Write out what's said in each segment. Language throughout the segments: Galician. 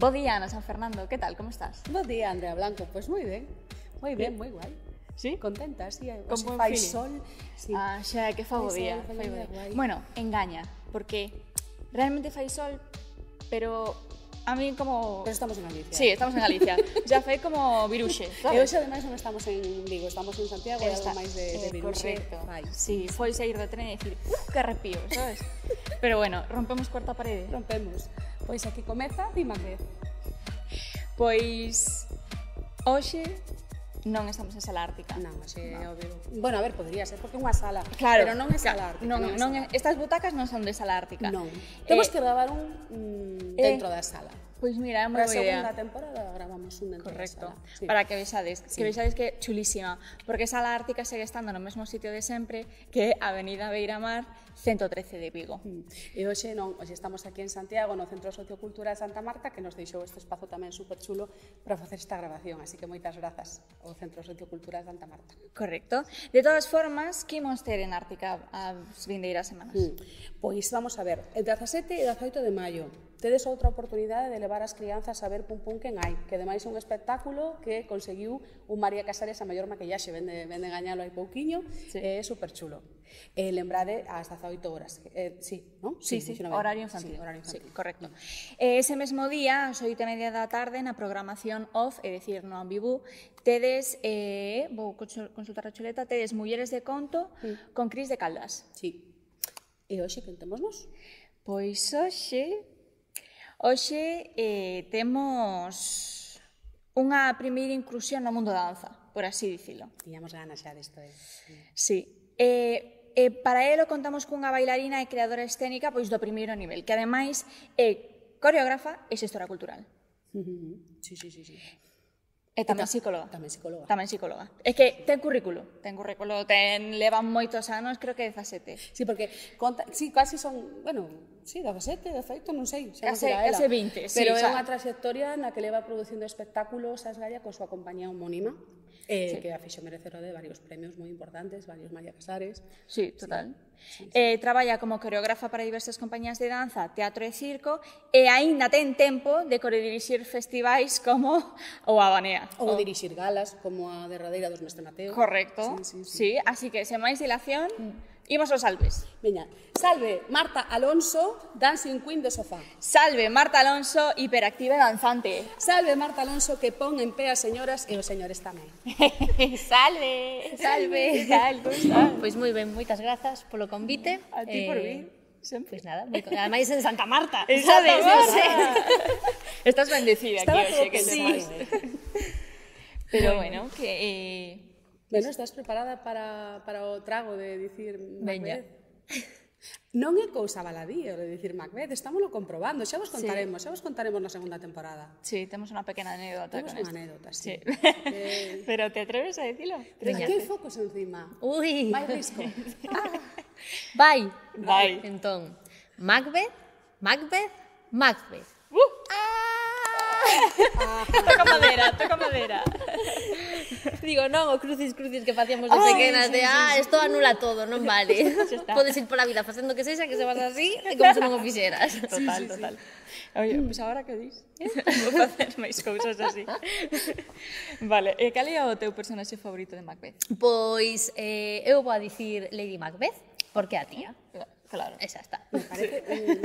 Bo día, Ana San Fernando, ¿qué tal? ¿Cómo estás? Bo día, Andrea Blanco. Pues muy bien, muy guai. Sí? Contenta, sí. Con buen fai feeling. sol. Sí. Ah, xa, que fa bo Fai día. sol, Fai bo fai día. guai. Bueno, engaña, porque realmente fai sol, pero a mí como... Pero estamos en Galicia. Sí, estamos en Galicia. Ya fai como viruxe, E sabes? hoxe ademais non estamos en Vigo, estamos en Santiago e algo máis de viruxe. Correcto. Fai. Sí, foi sair do tren e dicir, que arrepío, sabes? Pero bueno, rompemos cuarta parede. Rompemos. Pois aquí comeza Dimacbeth. Pois hoxe non estamos en sala ártica. Non, é obvio. Bueno, a ver, podría ser, porque é unha sala. Claro, Pero non é sala ártica. Non, estas butacas non son de sala ártica. Non. Temos que gravar un dentro da sala. Pois mira, é moi Para a boa idea. segunda temporada gravamos un dentro Correcto, da sala. Sí. para que vexades que é chulísima, porque Sala Ártica segue estando no mesmo sitio de sempre, que é Avenida Beiramar 113 de Vigo. E hoxe non, hoxe estamos aquí en Santiago, no Centro Sociocultural Santa Marta, que nos deixou este espazo tamén super chulo para facer esta grabación, así que moitas grazas ao Centro Sociocultural Santa Marta. Correcto. De todas formas, que imos ter en Ártica as vindeiras semanas? Pois vamos a ver, el 17 e 18 de maio tedes outra oportunidade de levar as crianzas a ver Pum Pum Quen Hai, que ademais é un espectáculo que conseguiu un María Casares a maior maquillaxe, vende gañalo hai pouquiño, é super chulo. Lembrade ás 18 horas, sí, non? Sí, horario infantil. Sí, horario infantil. Sí, correcto. Ese mesmo día, ás 8:30 da tarde, na programación off, é dicir, no Ambibú, tedes, vou consultar a chuleta, tedes Mulleres de Conto con Cris de Caldas. Sí. E hoxe que temos? Pois hoxe temos unha primeira inclusión no mundo da danza, por así dicilo. Tiñamos ganas xa disto. Sí. Para elo contamos cunha bailarina e creadora escénica pois do primeiro nivel, que ademais é coreógrafa e xestora cultural. Sí. E tamén psicóloga. Tamén psicóloga. Tamén psicóloga. É que ten currículo, levan moitos anos, creo que 17. Sí, porque casi son, bueno, sí, 17, 18, non sei, xa Case 20, sí, pero é xa. unha trayectoria na que leva producindo espectáculos a Esgalla coa súa compañía homónima, que a fixo merecedora de varios premios moi importantes, varios María Casares. Sí, total. Traballa como coreógrafa para diversas compañías de danza, teatro e circo, e aínda ten tempo de coredirixir festivais como o Habanea. Ou dirixir galas, como a derradeira dos Mestre Mateo. Correcto. Sí, así que, sen máis dilación, imos aos salves. Veña, salve Marta Alonso, Dancing Queen do sofá. Salve Marta Alonso, hiperactiva e danzante. Salve Marta Alonso, que pon en pé as señoras e os señores tamén. Salve. Salve. Como estás? Pois moi ben, moitas grazas polo convite. A ti por vir. Pois nada, ademais en Santa Marta, En sabes? Santa Marta. Estás bendecida aquí Estaba hoxe, todo que pensado. sepáis. Pero bueno, que... Bueno, estás preparada para o trago de dicir Veña. Macbeth? Non é cousa baladí o de dicir Macbeth, estámoslo comprobando, xa vos contaremos na segunda temporada. Sí, temos unha pequena anécdota Temos con unha esto. anécdota, sí. Pero te atreves a dicilo? Aquí hai focos encima. Ui. Máis risco. Vai. Vai. Entón, Macbeth. Toca madera. Digo, non, o crucis que facíamos de pequenas, isto anula todo, non vale. Podes ir pola vida facendo que sexa, que se vas así, e como se non o fixeras. Total. Oye, pois agora que dis? Vou facer máis cousas así. Vale, e cal é o teu personaxe favorito de Macbeth? Pois eu vou a dicir Lady Macbeth, porque é a tía. Claro. Esa está. Me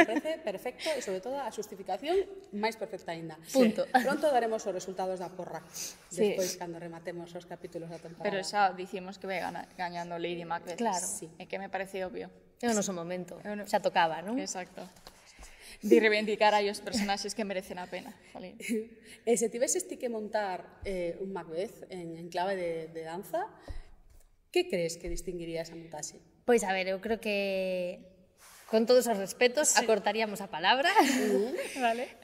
parece perfecto e, sobre todo, a xustificación máis perfecta aínda. Punto. Pronto daremos os resultados da porra. Sí. Despois, cando rematemos os capítulos da temporada. Pero xa dicimos que vai gañando Lady Macbeth. Claro. Sí. É que me parece obvio. É o noso momento. Xa tocaba, non? Exacto. De reivindicar aí os personaxes que merecen a pena. Jolín. E se tiveses ti que montar un Macbeth en clave de danza, que crees que distinguiría esa montaxe? Pois a ver, eu creo que con todos os respetos acortaríamos a palabra. Vale.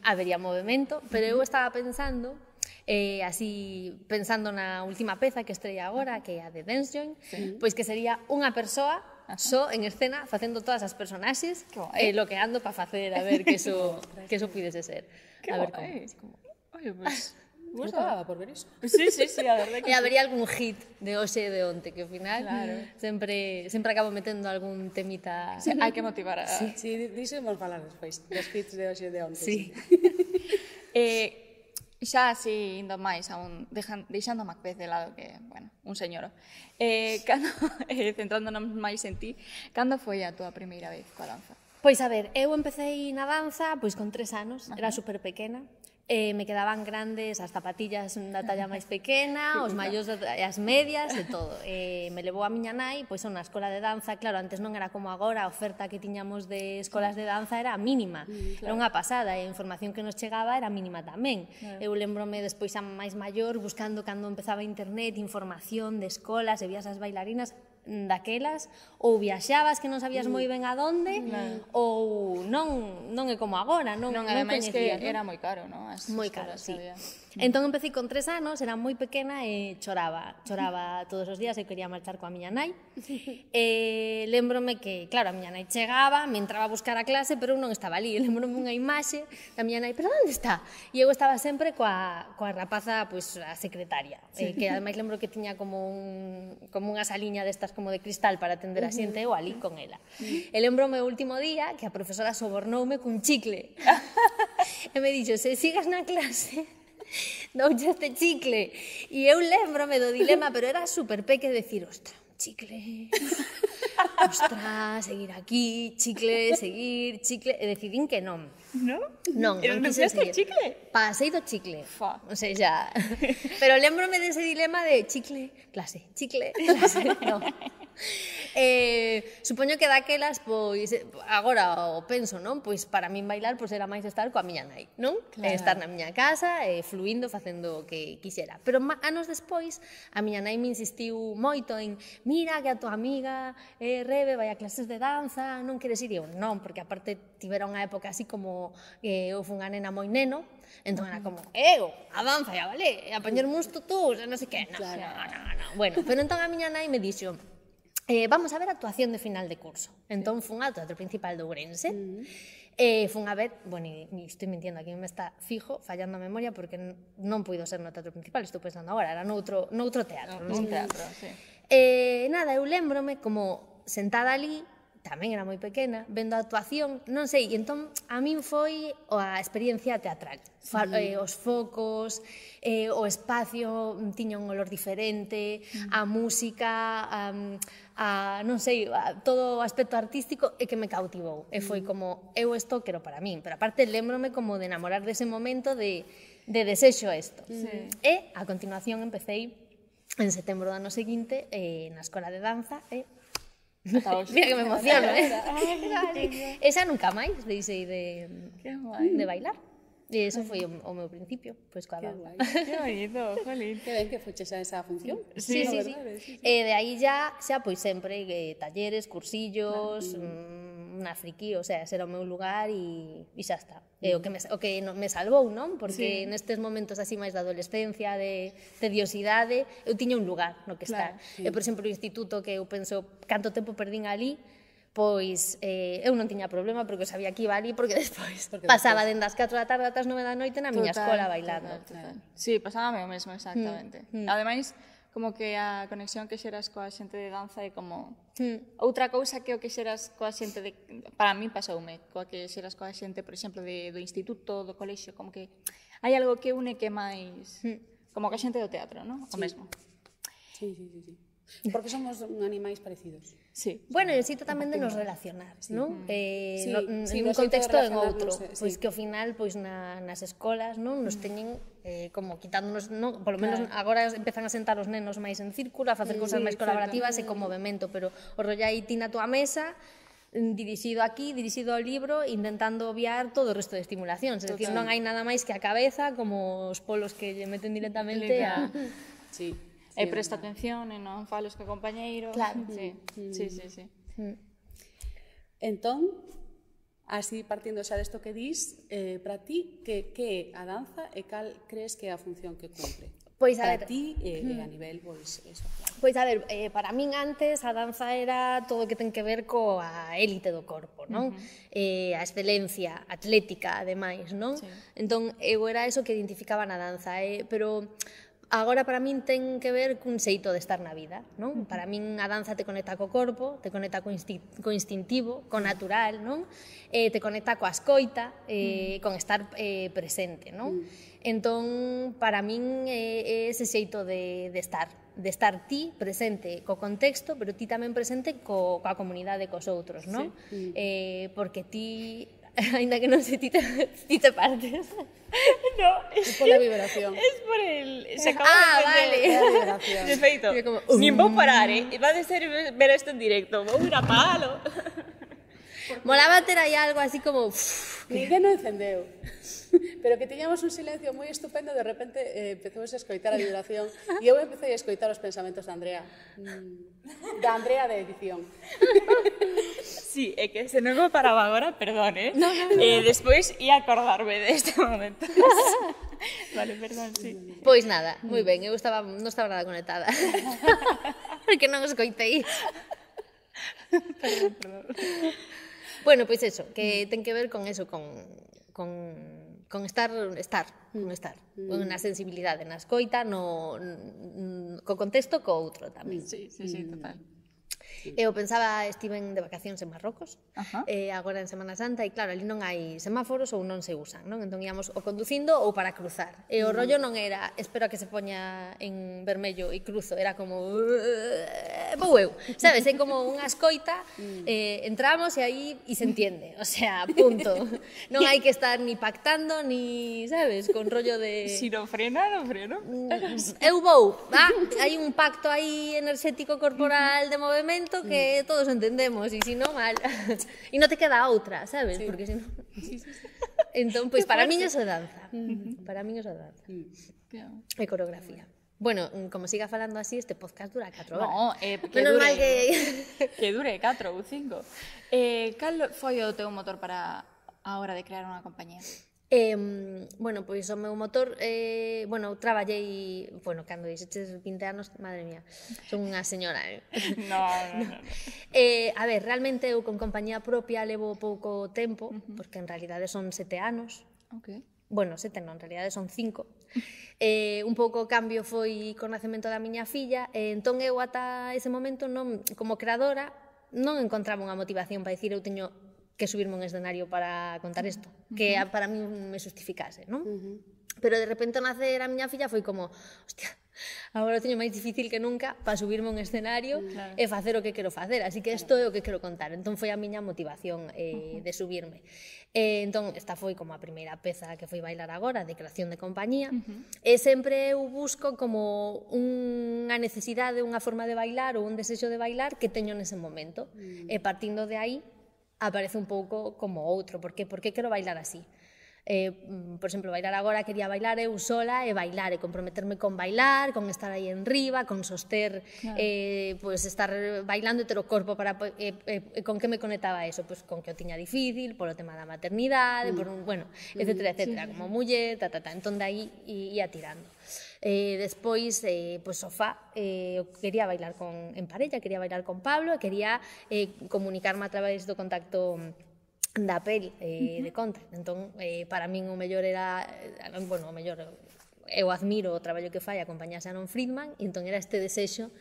Habería movimento, pero eu estaba pensando así pensando na última peza que estrella agora, que é a de Dance Joint, pois que sería unha persoa só en escena facendo todas as personaxes e loqueando para facer a ver que eso puidese ser. Que a ver guai. Oye, pues... Non acababa por ver iso. Sí, a verdade que... E habería algún hit de hoxe e de onte, que ao final sempre acabo metendo algún temita... Hai que motivar a... Sí, dísemos falar despois dos hits de hoxe e de onte. Sí. Xa así indo máis aún, deixando a Macbeth de lado, que, bueno, un señoro. Centrándonos máis en ti, cando foi a túa primeira vez coa danza? Pois a ver, eu empecé na danza pois con 3 anos, era super pequena. Me quedaban grandes as zapatillas da talla máis pequena, os maios e as medias e todo. Me levou a miña nai pois a unha escola de danza, claro, antes non era como agora, a oferta que tiñamos de escolas de danza era mínima, era unha pasada, e a información que nos chegaba era mínima tamén. Eu lembrome despois a máis maior buscando cando empezaba internet información de escolas, e vías as bailarinas daquelas, ou viaxabas que non sabías moi ben a donde, ou non é como agora, non ademais coñecías, que era moi caro, non? Moi caro, sí. Entón empecé con 3 anos, era moi pequena e choraba todos os días, eu quería marchar coa miña nai. Lembrome que, claro, a miña nai chegaba, me entraba a buscar a clase, pero eu non estaba ali. Lembrome unha imaxe da miña nai, pero onde está? E eu estaba sempre coa rapaza, pois, a secretaria, que ademais lembro que tiña como unha saliña destas como de cristal para atender a xente, eu ali con ela. E lembrome o último día que a profesora sobornoume cun chicle. E me dixo, se sigas na clase, doulle este chicle. E eu lembrome do dilema, pero era super peque decir, ostra, chicle, ostra, seguir aquí, chicle, seguir, chicle, e decidín que non. Non? Non quise seguir. Chicle? Pasei do chicle. Fa. O sea, xa. Pero lembrome dese dilema de chicle, clase, non. Supoño que daquelas, pois, agora o penso, non? Pois para min bailar pois era máis estar coa miña nai, non? Claro. Estar na miña casa, fluindo, facendo o que quixera. Pero anos despois, a miña nai me insistiu moito en mira que a tua amiga Rebe vai a clases de danza, non queres ir? E eu non, porque aparte tivera unha época así como eu fui unha nena moi neno, entón era como, a danza, ya vale, a poñerme uns tutús, non sei que, no. Bueno, pero entón a miña nai me dixo, vamos a ver a actuación de final de curso. Entón fun ao Teatro Principal de Ourense, fun a ver, bueno, e estou mintiendo, aquí me está fijo, fallando a memoria, porque non puido ser no Teatro Principal, estou pensando agora, era noutro teatro. Un teatro, sí. Nada, eu lembrome como sentada ali, tamén era moi pequena, vendo a actuación, non sei, e entón a min foi a experiencia teatral. Os focos, o espacio tiña un olor diferente, a música, non sei, todo o aspecto artístico e que me cautivou. E foi como, eu isto quero para min, pero aparte lembrome como de enamorar dese momento de desexo isto. E a continuación empecéi en setembro do ano seguinte na escola de danza e mira que me emociono, esa nunca máis deixei de bailar. E eso foi o meu principio, pois coa danza. Que bonito, jolín. Que ben que foches a esa función. Sí. E de aí xa pois sempre talleres, cursillos, unha friki, o sea, ese era o meu lugar e xa está. O que me salvou, non? Porque nestes momentos así máis da adolescencia, de tediosidade, eu tiña un lugar no que estar. E, por exemplo, o instituto que eu penso canto tempo perdín ali, pois eu non tiña problema porque sabía que iba ali porque despois pasaba dende as 4 da tarde ata as 9 da noite na miña escola bailando. Sí, pasábame o mesmo, exactamente. Ademais, como que a conexión que xeras coa xente de danza é como outra cousa que o que xeras coa xente de... Para mí pasoume, coa que xeras coa xente, por exemplo, do instituto, do colexio, como que hai algo que une que máis... Como que a xente do teatro, non? O mesmo. Sí. Porque somos animais parecidos. Sí. Bueno, e o xito tamén de nos relacionar, non? Nun contexto en outro. Pois que ao final, pois nas escolas, non, nos teñen como quitándonos, non, polo menos agora empezan a sentar os nenos máis en círculo, a facer cousas máis colaborativas e con movimento, pero o rollo aí ti na tua mesa, dirixido aquí, dirixido ao libro, intentando obviar todo o resto de estimulacións. É dicir, non hai nada máis que a cabeza, como os polos que lle meten directamente a... Sí. E presta atención e non falos co compañeiro. Claro. Sí. Entón, así partindo xa desto que dis, para ti, que é a danza e cal crees que é a función que cumpre? Pois a ver, para ti e a nivel social. Pois a ver, para min antes a danza era todo o que ten que ver coa élite do corpo, non? A excelencia atlética, ademais, non? Entón, eu era eso que identificaba na danza, pero agora para min ten que ver cun xeito de estar na vida, non? Para min a danza te conecta co corpo, te conecta co instintivo, co natural, non? Te conecta coa escoita, con estar presente, non? Entón, para min é ese xeito de estar ti presente co contexto, pero ti tamén presente coa comunidade, cos outros, non? Porque ti, ainda que non sei, ti te partes. No, es por la vibración. Es por el... Se acaba de vale. La vibración. De feito, nin vou parar, va de ser ver isto en directo, vou ir a palo. Molaba ter aí algo así como... Ninguén non encendeu. Pero que tiñamos un silencio moi estupendo, de repente empezamos a escoitar a vibración e eu empecé a escoitar os pensamentos da Andrea. Da Andrea de edición. Sí, é que se non me paraba agora, perdón, No. Despois ia acordarme deste momento. Vale, perdón, sí. Pois nada, moi ben, eu non estaba nada conectada. Porque non escoitei. Perdón. Bueno, pois eso, que ten que ver con eso, con estar, na sensibilidade, na escoita, co contexto, co outro tamén. Sí, total. Eu pensaba, estiven de vacacións en Marrocos, agora en Semana Santa, e claro, ali non hai semáforos ou non se usan, non? Entón íamos ou conducindo ou para cruzar. E o rollo non era, espero a que se poña en vermello e cruzo, era como... vou eu, sabes? É como unha escoita, entramos e aí e se entiende, o sea, punto. Non hai que estar ni pactando, ni, sabes, con rollo de... Si non frena, non freno. Eu vou, hai un pacto aí enerxético corporal de movimento que todos entendemos, e se non, mal. E non te queda outra, sabes? Sí. Porque se non... Entón, pois, para min iso é danza. Para min iso é danza. E coreografía. Bueno, como siga falando así, este podcast dura 4 horas. No, que menos dure, mal que... que dure 4 ou 5. Cal foi o teu motor para a hora de crear unha compañía? Bueno, pois o meu motor, traballei, cando dixeches 20 anos, madre mía, son unha señora, No. A ver, realmente eu con compañía propia levo pouco tempo, porque en realidade son 7 anos. Ok. Bueno, 7 non, en realidade son 5. Un pouco o cambio foi co nacemento da miña filla, entón eu ata ese momento, non, como creadora, non encontraba unha motivación para dicir eu teño que subirme un escenario para contar isto, que para mí me justificase, non? Pero de repente nacer a miña filla foi como, hostia, agora teño máis difícil que nunca para subirme un escenario e facer o que quero facer, así que isto é o que quero contar. Entón foi a miña motivación de subirme. Entón, esta foi como a primeira peza que foi bailar agora, de creación de compañía, e sempre eu busco como unha necesidade, unha forma de bailar ou un desexo de bailar que teño nese momento, e partindo de aí aparece un pouco como outro, porque quero bailar así. Por exemplo, bailar agora, quería bailar eu sola e bailar, e comprometerme con bailar, con estar aí en riba, con soster, pues estar bailando e ter o corpo para... con que me conectaba eso? Pues con que o tiña difícil, polo tema da maternidade, por un, bueno, etcétera, etcétera, como muller, entón de aí ia tirando. Despois, pues sofá, quería bailar en parella, quería bailar con Pablo, quería comunicarme a través do contacto da pel de contact. Entón, para min o mellor era, bueno, o mellor, eu admiro o traballo que fai a compañía Shannon Friedman, e entón era este desexo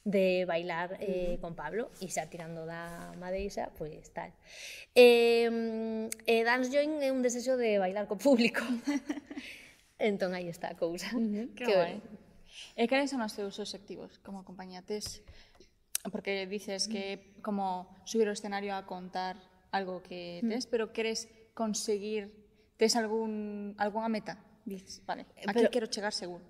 de bailar con Pablo, e xa tirando da madeixa, pois tal. Dance Join é un desexo de bailar co público. Entón, aí está a cousa. Que guai. E cales son os teus obxectivos como compañía? Porque dices que como subir o escenario a contar algo que tes, pero queres conseguir, tes algunha meta? Dices, vale, aquí quero chegar seguro.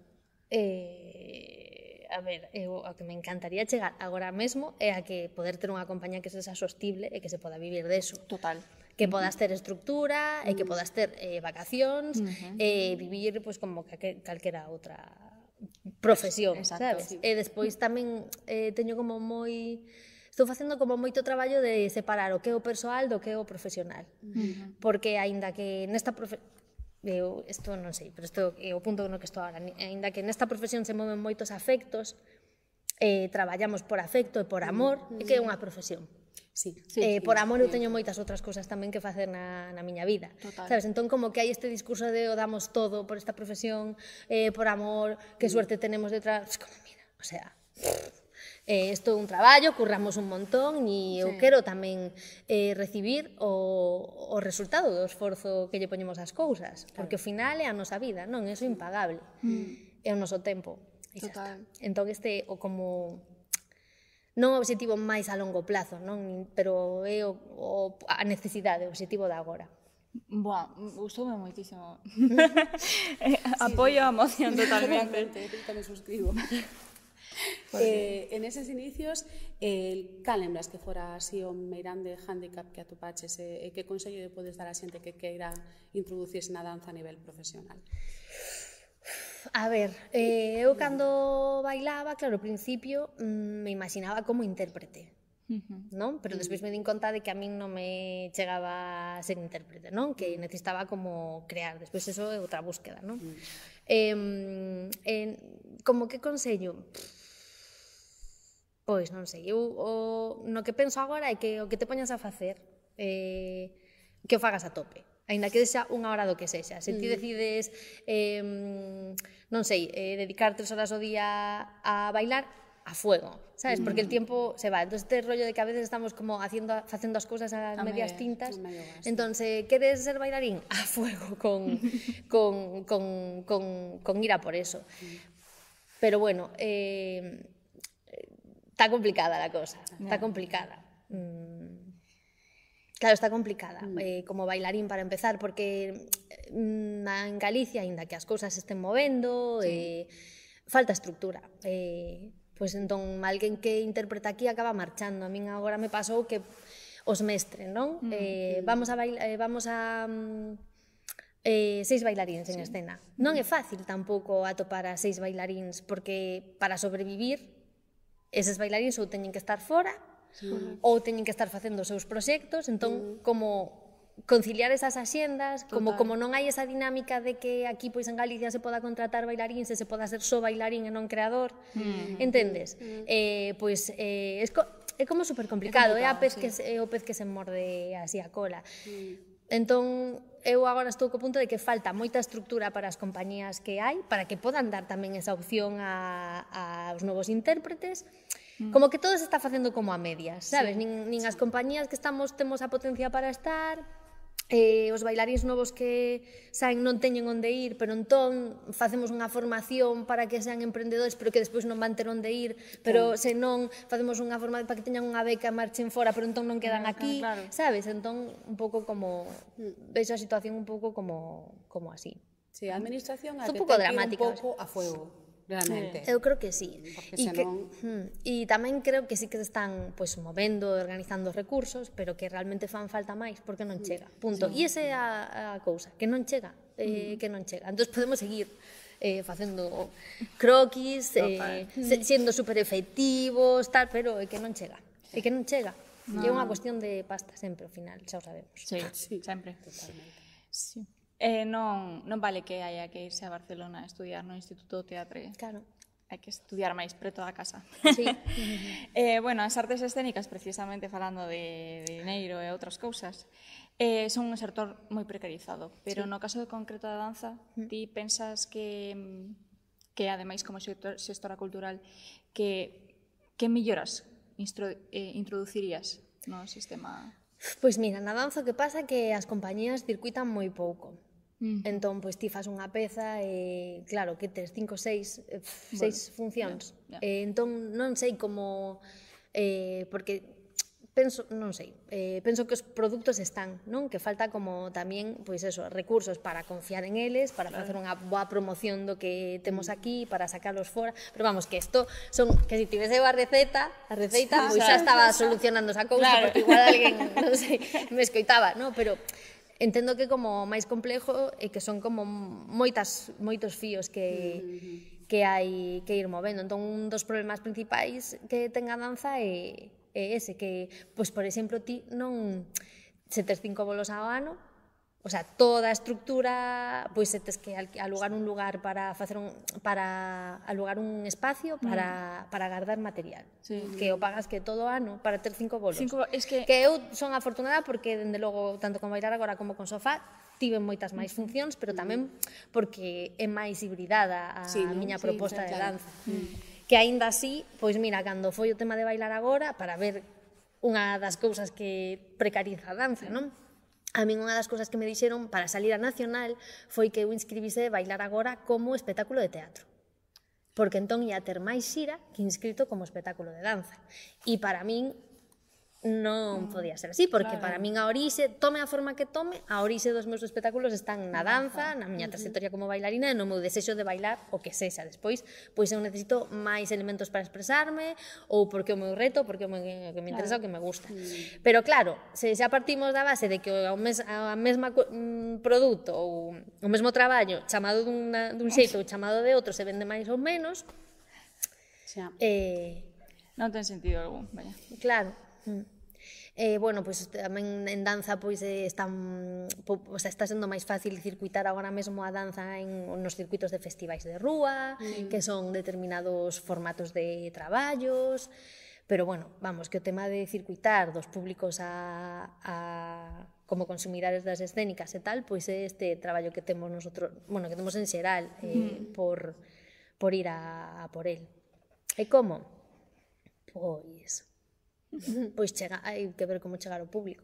A ver, o que me encantaría chegar agora mesmo é a que poder ter unha compañía que sexa sostible e que se poda vivir deso. Total. Que podas ter estructura e que podas ter vacacións e vivir pues, como calquera outra profesión, sabes? E despois tamén teño como moi... Estou facendo como moito traballo de separar o que é o persoal do que é o profesional. Porque aínda que nesta isto non sei, pero isto é o punto no que estou agora. Aínda que nesta profesión se moven moitos afectos, traballamos por afecto e por amor, é que é unha profesión. Sí. Por amor eu teño moitas outras cousas tamén que facer na miña vida. Total. Sabes? Entón como que hai este discurso de o damos todo por esta profesión, por amor, que suerte tenemos detrás, como mira, o sea, isto é un traballo, curramos un montón e eu quero tamén recibir o resultado do esforzo que lle poñemos ás cousas, porque ao final é a nosa vida, non? Eso é impagable, é o noso tempo. Total. Entón o como non o obxectivo máis a longo plazo, non? Pero é a necesidade, o obxectivo de agora. Buah, gustoume moitísimo. Apoio a moción totalmente. Eu tamén suscribo. En eses inicios, cal lembras que fora así o meirande handicap que atopaches e que consello lle podes dar a xente que queira introducirse na danza a nivel profesional? A ver, eu cando bailaba, claro, ao principio me imaginaba como intérprete, non? Pero despois me din conta de que a min non me chegaba a ser intérprete, non? Que necesitaba como crear, despois eso é outra búsqueda, non? Como que consello? Pois non sei, eu no que penso agora é que o que te poñas a facer que o fagas a tope, aínda que sexa unha hora do que sexa. Se ti decides, non sei, dedicar 3 horas ao día a bailar, a fuego, sabes? Porque el tiempo se va. Entón, este rollo de que a veces estamos como facendo as cousas a medias tintas. Entón, se queres ser bailarín, a fuego con ir a por eso. Pero bueno, está complicada la cosa, está complicada. Claro, está complicada como bailarín para empezar, porque en Galicia, aínda que as cousas se estén movendo, falta estructura. Pois entón, alguén que interpreta aquí acaba marchando. A min agora me pasou que os mestres, non? Vamos a 6 bailaríns en escena. Non é fácil tampouco atopar a 6 bailaríns, porque para sobrevivir, eses bailaríns ou teñen que estar fora, ou teñen que estar facendo os seus proxectos, entón, como conciliar esas axendas, como non hai esa dinámica de que aquí pois en Galicia se poda contratar bailaríns e se poda ser só bailarín e non creador, entendes? Pois é como super complicado, é o pez que se morde así a cola. Entón, eu agora estou co punto de que falta moita estructura para as compañías que hai, para que podan dar tamén esa opción aos novos intérpretes. Como que todo se está facendo como a medias, sabes? Nin as compañías que temos a potencia para estar, os bailaríns novos que saen non teñen onde ir, pero entón facemos unha formación para que sean emprendedores, pero que despois non van ter onde ir, pero se non facemos unha formación para que teñan unha beca e marchen fora, pero entón non quedan aquí, sabes? Entón, un pouco como vexo a situación un pouco como así. Sí, a administración é un pouco dramática, un pouco a fuego. Realmente. Eu creo que sí. E tamén creo que sí que se están pues, movendo, organizando recursos, pero que realmente fan falta máis, porque non chega. Punto. E esa é a cousa, que non chega. Entón podemos seguir facendo croquis, sendo super efectivos, tal, pero é que non chega. É que non chega. É unha cuestión de pasta sempre, ao final, xa o sabemos. Sí, sempre. Totalmente. Sí. Non vale que haya que irse a Barcelona a estudiar no Instituto de Teatro. Claro. Hai que estudiar máis preto da casa. Sí. Bueno, as artes escénicas, precisamente falando de dineiro e outras cousas, son un sector moi precarizado, pero no caso de concreto da danza, ti pensas que ademais como xestora cultural, que melloras introducirías no sistema? Pois mira, na danza o que pasa é que as compañías circuitan moi pouco. Entón, pois ti fas unha peza e, claro, que tes 5 ou 6 funcións. Entón, non sei como... porque penso, non sei, penso que os produtos están, non? Que falta como tamén, pois eso, recursos para confiar en eles, para facer unha boa promoción do que temos aquí, para sacarlos fora, pero vamos, que isto son, que se tivese a receita, pois xa estaba solucionando esa cousa, porque igual alguén, non sei, me escoitaba, non? Pero entendo que como máis complexo e que son como moitos fíos que hai que ir movendo. Entón, un dos problemas principais que ten a danza é ese, que, pois, por exemplo, ti non, se tes 5 bolos ao ano, o sea, toda a estructura, pois tes que alugar un lugar para facer para alugar un espacio para guardar material. Que o pagas que todo ano para ter 5 bolos. Que eu son afortunada porque, dende logo, tanto con Bailar Agora como con Sofá, tiven moitas máis funcións, pero tamén porque é máis hibridada a miña proposta de danza. Que aínda así, pois mira, cando foi o tema de Bailar Agora, para ver unha das cousas que precariza a danza, non? A min unha das cousas que me dixeron para salir a nacional foi que eu inscribise Bailar Agora como espectáculo de teatro. Porque entón ia ter máis xira que inscrito como espectáculo de danza. E para min non podía ser así, porque para min a orixe, tome a forma que tome, a orixe dos meus espectáculos están na danza, na miña trayectoria como bailarina e no meu desexo de bailar o que sexa. Despois, pois eu necesito máis elementos para expresarme, ou porque o meu reto, porque o que me interesa, o que me gusta. Pero claro, se xa partimos da base de que o mesmo produto ou o mesmo traballo chamado dun xeito ou chamado de outro se vende máis ou menos, non ten sentido algún, vaya. Claro. Bueno, pois tamén en danza pois está sendo máis fácil circuitar agora mesmo a danza nos circuitos de festivais de rúa, que son determinados formatos de traballos, pero bueno, vamos, que o tema de circuitar dos públicos como consumidares das escénicas e tal, pois é este traballo que temos nosotros, bueno, que temos en xeral por ir a por el. E como? Pois hai que ver como chegar ao público.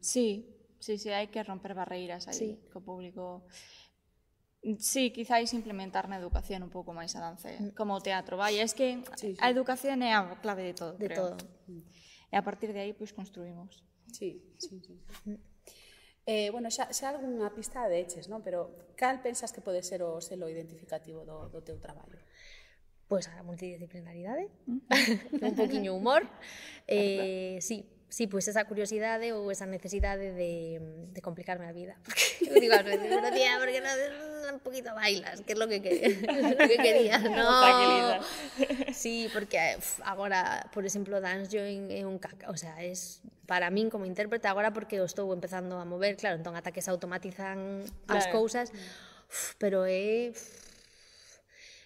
Sí, hai que romper barreiras aí co público. Sí, quizáis implementar na educación un pouco máis a danza, como o teatro, vai, é que a educación é a clave de todo, creo. E a partir de aí, pois, construímos. Sí. Bueno, xa algunha pista deches, non? Pero cal pensas que pode ser o selo identificativo do teu traballo? Pois a multidisciplinaridade, un poquinho humor, sí, pois esa curiosidade ou esa necesidade de complicarme a vida. Porque eu digo ás veces, pero tía, porque un poquito bailas, que é lo que querías, no? Sí, porque agora, por exemplo, Dance Join é un caca, o sea, es para min como intérprete agora porque o estou empezando a mover, claro, entón ata que se automatizan as cousas, pero é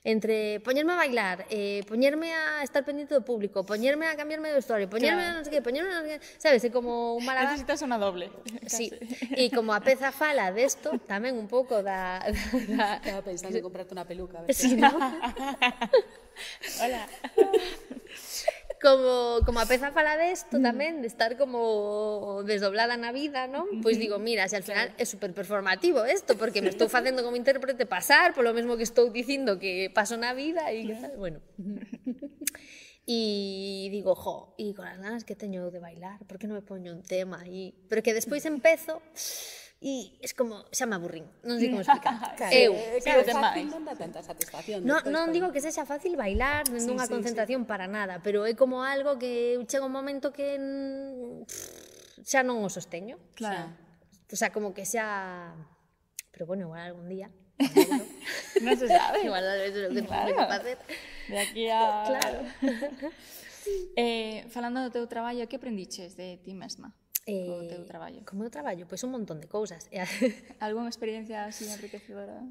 entre poñerme a bailar, poñerme a estar pendiente do público, poñerme a cambiarme de vestuario, poñerme a non sei que, poñerme a non sei que, sabes, é como un malagán. Necesitas unha doble. Sí, e como a peza fala desto, tamén un pouco da... Estaba pensando en comprarte unha peluca. Sí, ¿no? Hola. Como a peza fala desto tamén, de estar como desdoblada na vida, non? Pois digo, mira, se al final é super performativo isto, porque me estou facendo como intérprete pasar polo mesmo que estou dicindo que paso na vida e que tal, bueno. E digo, e con as ganas que teño de bailar, por que non me poño un tema aí? Pero que despois empezo e é como, xa me aburrín, non sei como explicar. Fácil non dá tanta satisfacción. Non digo que sexa fácil bailar, nunha concentración para nada, pero é como algo que chega un momento que xa non o sosteño. Claro. O sea, como que xa... Pero bueno, igual algún día... Non se sabe. Igual a veces lo que tengo que facer. De aquí a... Claro. Falando do teu traballo, que aprendiches de ti mesma? Co teu traballo? Co meu traballo? Pois un montón de cousas. Algúna experiencia así enriquecedora?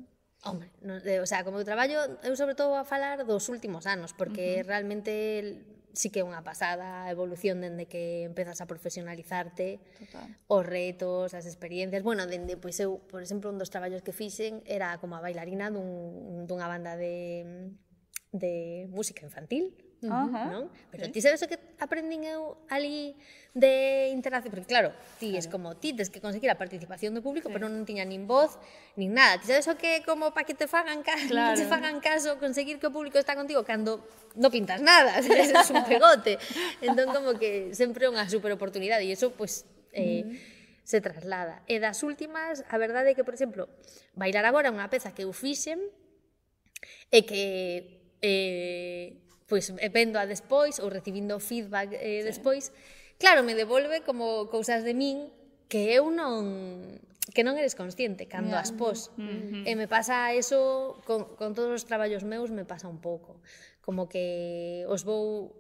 Hombre, o sea, como eu traballo, eu sobre todo a falar dos últimos anos, porque realmente sí que é unha pasada a evolución dende que empezas a profesionalizarte. Total. Os retos, as experiencias, bueno, dende, pois eu, por exemplo, un dos traballos que fixen era como a bailarina dunha banda de música infantil, non? Pero ti sabes o que aprendín eu ali de interacción, porque claro, ti es como ti tes que conseguir a participación do público, pero non tiña nin voz, nin nada. Ti sabes o que como para que te fagan caso, conseguir que o público está contigo cando non pintas nada, es un pegote. Entón como que sempre é unha super oportunidade e iso pois se traslada. E das últimas, a verdade é que, por exemplo, Bailar Agora é unha peza que eu fixen e que pois vendo a despois ou recibindo feedback despois, claro, me devolve como cousas de min que eu non eres consciente cando as pos. E me pasa eso con todos os traballos meus, me pasa un pouco. Como que os vou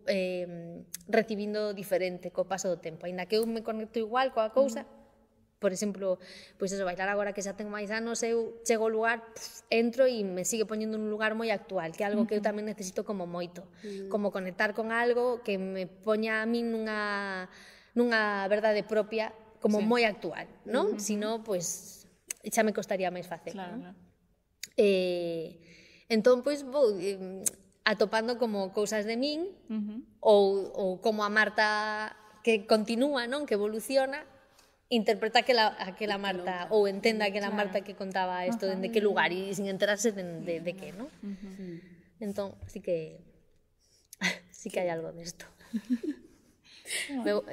recibindo diferente co paso do tempo. Ainda que eu me conecto igual coa cousa, por exemplo, pois eso, bailar agora que xa tengo máis anos, eu chego ao lugar, entro e me sigue poñendo nun lugar moi actual, que é algo que eu tamén necesito como moito, como conectar con algo que me poña a min nunha verdade propia como moi actual, non? Sino, pois, xa me costaría máis facer, non? Entón, pois, vou atopando como cousas de min ou como a Marta que continúa, non? Que evoluciona, interpreta aquela Marta ou entenda aquela Marta que contaba isto dende que lugar e sin enterarse de que, non? Entón, sí que hai algo desto.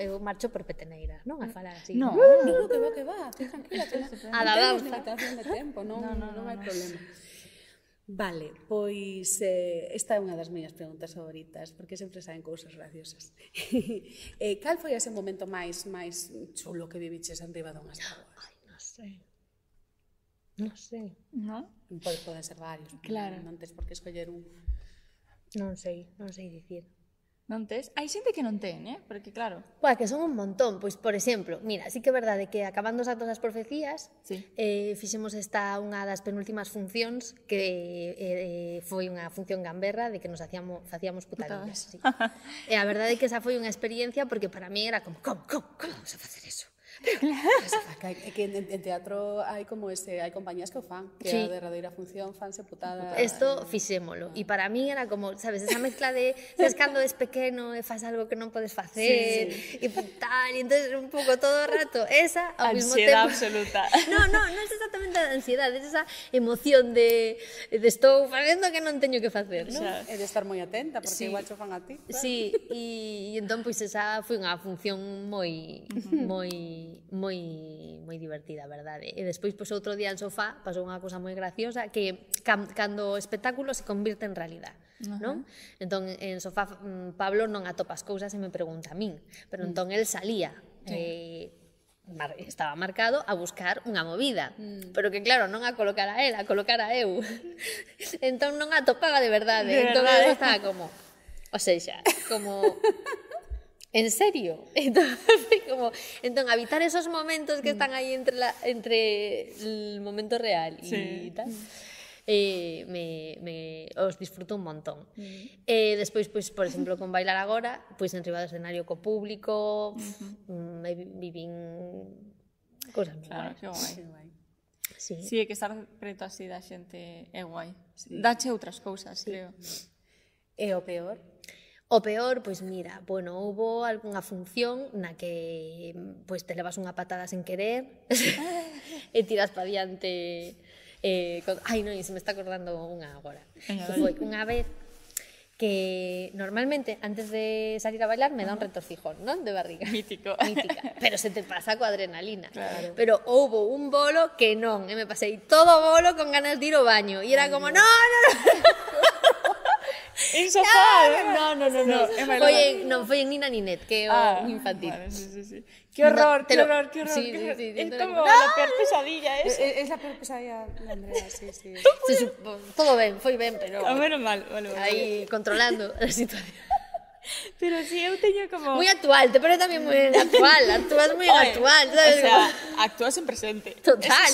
Eu marcho por peteneira, non? A falar así. No, que va, tranquila. A da danza. Limitación de tempo, non hai problema. Vale, pois esta é unha das miñas preguntas favoritas, porque sempre saen cousas graciosas. Cal foi ese momento máis chulo que viviches enriba dunhas táboas? Ai, non sei. ¿No? Poden ser varios, Claro. Non tes por que escoller un. Non sei dicir. Non tes? Hai xente que non ten, porque claro... Buah, que son un montón. Pois, por exemplo, mira, sí que é verdade que acabando os actos das profecías, fixemos esta unha das penúltimas funcións que foi unha función gamberra de que nos facíamos putadillas. Sí. E a verdade é que esa foi unha experiencia porque para mí era como, como vamos a facer eso? É que en teatro hai como hai compañías que o fan, que a derradeira función fanse putada. Isto fixémolo, e para mí era como, sabes, esa mezcla de sabes cando es pequeno e faz algo que non podes facer e tal, e entonces un pouco todo o rato esa ao mesmo tempo absoluta. non é exactamente a ansiedade, é esa emoción de estou facendo que non teño que facer, non? É de estar moi atenta, porque igual cho fan a ti. Sí, e entón pois esa foi unha función moi divertida, a verdade. E despois, pois, outro día en sofá pasou unha cousa moi graciosa que cando o espectáculo se convirte en realidad, non? Entón, en sofá Pablo non atopa as cousas e me pregunta a min, pero entón el salía estaba marcado a buscar unha movida, pero que claro, non a colocar a él, a colocar a eu. Entón non a topaba de verdade. Entón eu estaba como, o sexa, como en serio? Entón, habitar esos momentos que están aí entre el momento real e tal, os disfruto un montón. Despois, pois, por exemplo, con bailar agora, pois enriba do escenario co público, vivín cosas moi guais. Que guai. Sí. Sí, que estar preto así da xente é guai. Dache outras cousas, creo. E o peor? O peor, pois mira, bueno, houbo algunha función na que pois te levas unha patada sen querer e tiras pa diante. Ai, non, se me está acordando unha agora. Foi unha vez que normalmente antes de salir a bailar me dá un retorcijón, non? De barriga. Mítica. Pero se te pasa coa adrenalina. Claro. Pero houbo un bolo que non, me pasei todo o bolo con ganas de ir ao baño e era como, no. En sofá, Non foi en Nina Ninet, que é o infantil. Vale, sí. Qué horror. Sí, Es como la peor pesadilla eso. Es la peor pesadilla de Andrea, sí. Todo ben, foi ben, pero Menos mal, vale. aí controlando a situación. Pero si eu teño como... Moi actual, pero tamén moi actual, actúas moi actual, sabes? O sea, actúas en presente. Total.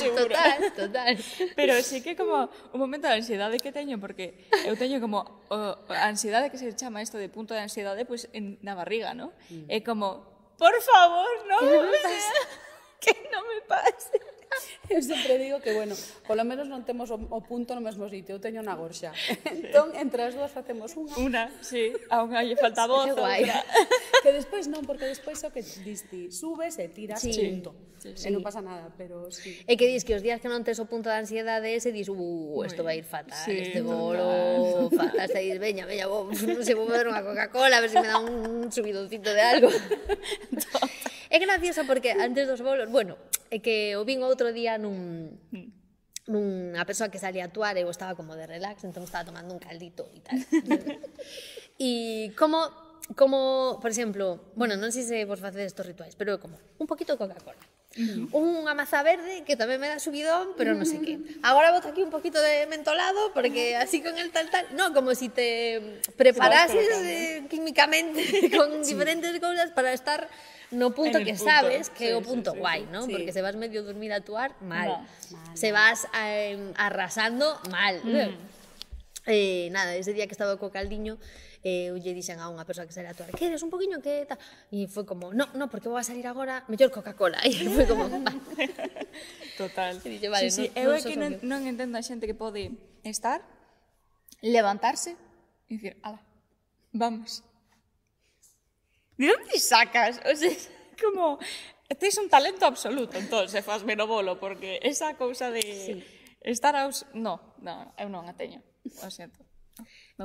Pero sí que como un momento de ansiedade que teño, porque eu teño como a ansiedade que se chama isto de punto de ansiedade, pois na barriga, ¿no? É como, por favor, no me pase. Que non me pase. Eu sempre digo que, bueno, polo menos non temos o punto no mesmo sitio, eu teño na gorxa. Entón, entre as dúas facemos unha. Sí, a unha lle falta voz, outra. Que despois non, porque despois o que diste, subes e tiras punto. E non pasa nada, pero sí. É que dis que os días que non tes o punto de ansiedade ese, dis, isto vai ir fatal, este bolo, fatal, e dis, veña, vou beber unha Coca-Cola, a ver se me dá un subidoncito de algo. É gracioso porque antes dos bolos, bueno, é que o vin outro día nunha persoa que salía a actuar e eu estaba como de relax, entón estaba tomando un caldito e tal. E como, por exemplo, bueno, non sei se vos facedes estos rituais, pero é como un poquito de Coca-Cola, Unha maza verde que tamén me dá subidón, pero non sei que. Agora boto aquí un poquito de mentolado, porque así con el tal, no, como si te preparases químicamente con diferentes cousas para estar no punto que sabes que é o punto guai, non? Porque se vas medio dormir a actuar, mal. Se vas arrasando, mal. Nada, ese día que estaba co caldiño, eu lle dixen a unha persoa que sale a actuar, queres un poquinho, que tal? E foi como, no, porque vou a salir agora, mellor Coca-Cola. E foi como, va. Total. E dixe, vale, Eu é que non entendo a xente que pode estar, levantarse e dicir, ala, vamos. De onde sacas? O sea, como, tes un talento absoluto, entón, se faz meno bolo, porque esa cousa de estar aos... No, eu non a teño, o siento.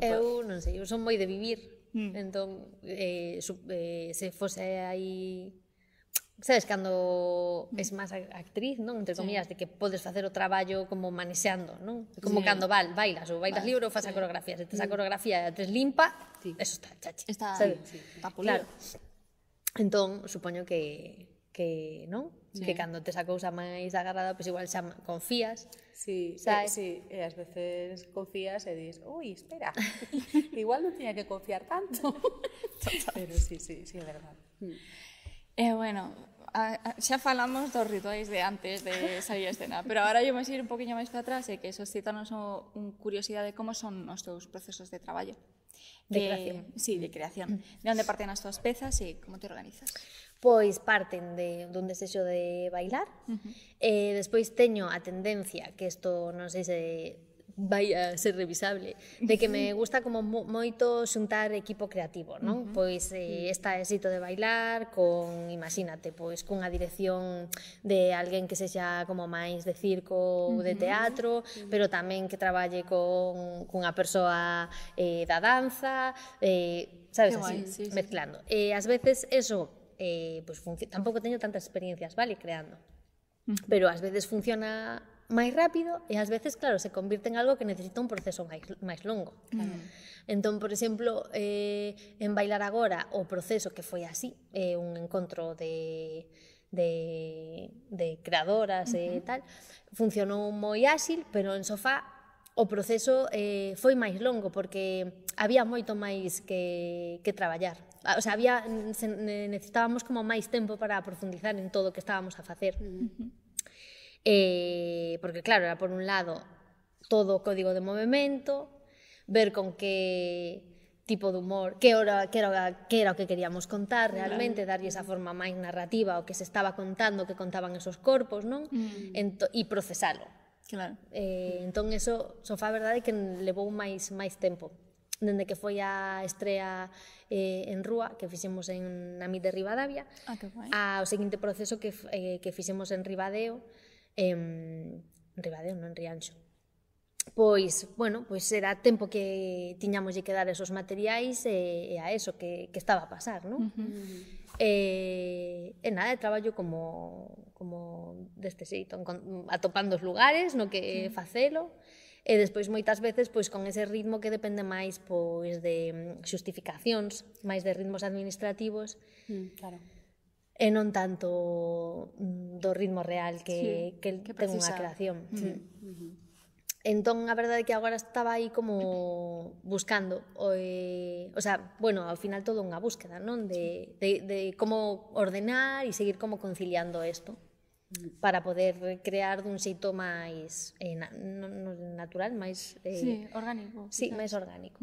Eu non sei, eu son moi de vivir, entón, se fose aí... Sabes, cando es máis actriz, non? Entre comillas, de que podes facer o traballo como manexando, non? Como cando bailas, ou bailas libre ou faz a coreografía. Se tes a coreografía e tes limpa, eso está chachi. Está Claro. pulido. Entón, supoño que non? Que cando tes a cousa máis agarrada, pois igual xa confías. Sí, e ás veces confías e dis, ui, espera, igual non tiña que confiar tanto. Pero sí, é verdade. Bueno, xa falamos dos rituais de antes de salir a escena, pero agora eu vamos ir un poquinho máis para atrás e que suscitanos un curiosidade de como son os teus procesos de traballo. De creación. Sí, de creación. De onde parten as túas pezas e como te organizas? Pois parten dun desexo de bailar, e despois teño a tendencia, que isto non sei se vai a ser revisable, de que me gusta como moito xuntar equipo creativo, non? Pois esta éxito de bailar con, imagínate, pois cunha dirección de alguén que sexa como máis de circo ou de teatro, pero tamén que traballe cunha persoa da danza, sabes, así, mezclando. E ás veces eso, pois tampouco teño tantas experiencias, vale, creando, pero ás veces funciona máis rápido e ás veces, claro, se convirte en algo que necesita un proceso máis longo. Entón, por exemplo, en Bailar Agora, o proceso que foi así, un encontro de creadoras e tal, funcionou moi áxil, pero en Sofá o proceso foi máis longo porque había moito máis que traballar. O sea, necesitábamos como máis tempo para profundizar en todo o que estábamos a facer. Porque claro, era por un lado todo o código de movimento, ver con que tipo de humor, que era o que queríamos contar realmente, darlle esa forma máis narrativa ao que se estaba contando, que contaban esos corpos, non? E procesalo. Claro. Entón, eso, Sofá, a verdade, que levou máis tempo. Dende que foi a estrea en Rúa, que fixemos na MIT de Ribadavia, ao seguinte proceso que fixemos en Ribadeo, en Rianxo. Pois, bueno, era tempo que tiñamos que dar esos materiais e a eso que estaba a pasar, non? E nada, traballo como deste xeito, atopando os lugares no que facelo, e despois moitas veces pois con ese ritmo que depende máis pois de xustificacións, máis de ritmos administrativos. Claro. E non tanto do ritmo real que ten unha creación. Entón, a verdade é que agora estaba aí como buscando, o sea, bueno, ao final todo unha búsqueda, non? De como ordenar e seguir como conciliando isto para poder crear dun xeito máis natural, máis... orgánico. Sí, máis orgánico.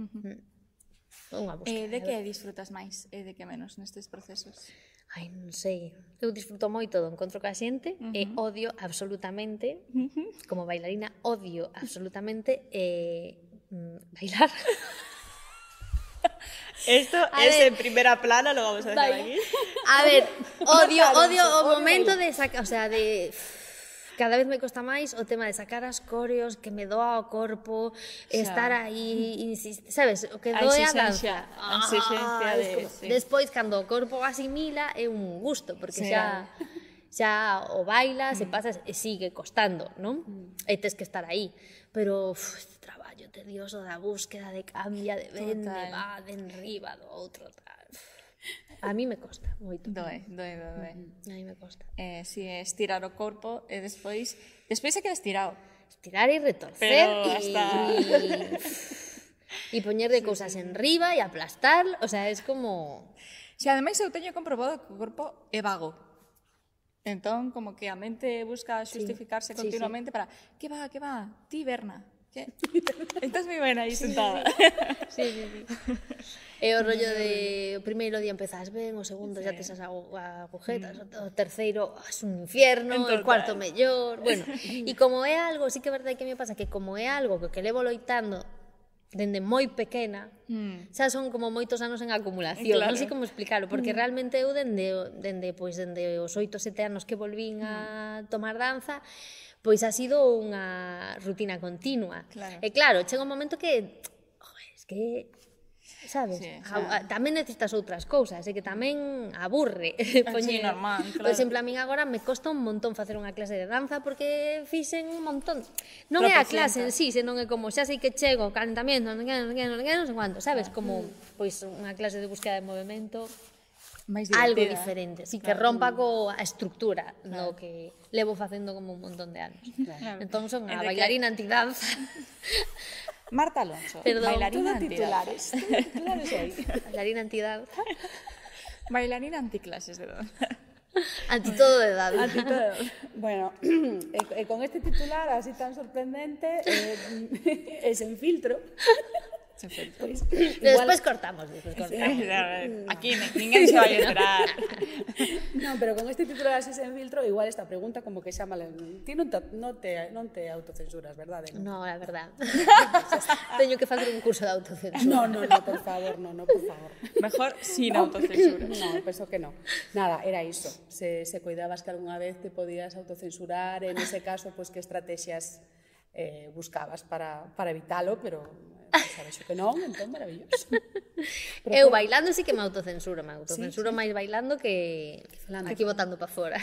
Unha búsqueda. De que disfrutas máis e de que menos nestes procesos? Ai, non sei. Eu disfruto moito do encontro ca xente e odio absolutamente, como bailarina, odio absolutamente bailar. Esto es en primera plana, lo vamos a dejar aquí. A ver, odio o momento de sacar, o sea, de... Cada vez me costa máis o tema de sacar as coreos, que me doa o corpo, estar aí, sabes, o que doe a danza. A exigencia de... Despois, cando o corpo asimila, é un gusto, porque xa o bailas e pasas e sigue costando, non? E tes que estar aí. Pero este traballo tedioso da búsqueda de cambia, de vende, va, de enriba, do outro, tal... A mí me costa moito. Doe. A mí me costa. Si estirar o corpo e despois se queda estirado. Estirar e retorcer Pero hasta... e poñerle cousas en riba e aplastar, o sea, es como... Si ademais eu teño comprobado que o corpo é vago. Entón, como que a mente busca xustificarse continuamente para que va, ti Berna, que... Entón me ven aí sentada. Sí. É o rollo de o primeiro día empezas ben, o segundo xa tes as agujetas, o terceiro es un infierno, o cuarto mellor, bueno, e como é algo, sí que é verdade que me pasa que como é algo que levo loitando dende moi pequena, xa son como moitos anos en acumulación, non sei como explicarlo, porque realmente eu dende os 8 ou 7 anos que volvín a tomar danza, pois ha sido unha rutina continua. E claro, chega un momento que, es que, sabes, tamén necesitas outras cousas, e que tamén aburre. Sí, normal, claro. Por exemplo, a min agora me costa un montón facer unha clase de danza porque fixen un montón. Non é a clase en sí, senón é como xa sei que chego, calentamiento, non sei cuánto, sabes, como pois unha clase de búsqueda de movimento, algo diferente, sí, que rompa coa estructura no que levo facendo como un montón de anos. Entón son a bailarina antidanza. Marta Alonso, bailarina antidanza. Bailarina antidanza. Bailarina anticlases de danza. Anti todo de danza. Bueno, con este titular así tan sorprendente, es en filtro. Pues, despois cortamos. Aquí ninguén se vai enterar. No, pero con este titular así sen filtro, igual esta pregunta como que xa mal... Ti non te autocensuras, verdade? No, é verdade. Teño que facer un curso de autocensura. No, por favor, por favor. Mejor sin autocensura. No, penso que no. Nada, era iso. Se cuidabas que algunha vez te podías autocensurar, en ese caso, pues que estrategias buscabas para evitalo, pero... sabes que non, entón maravilloso. Eu bailando sí que me autocensuro máis bailando que aquí botando para fora.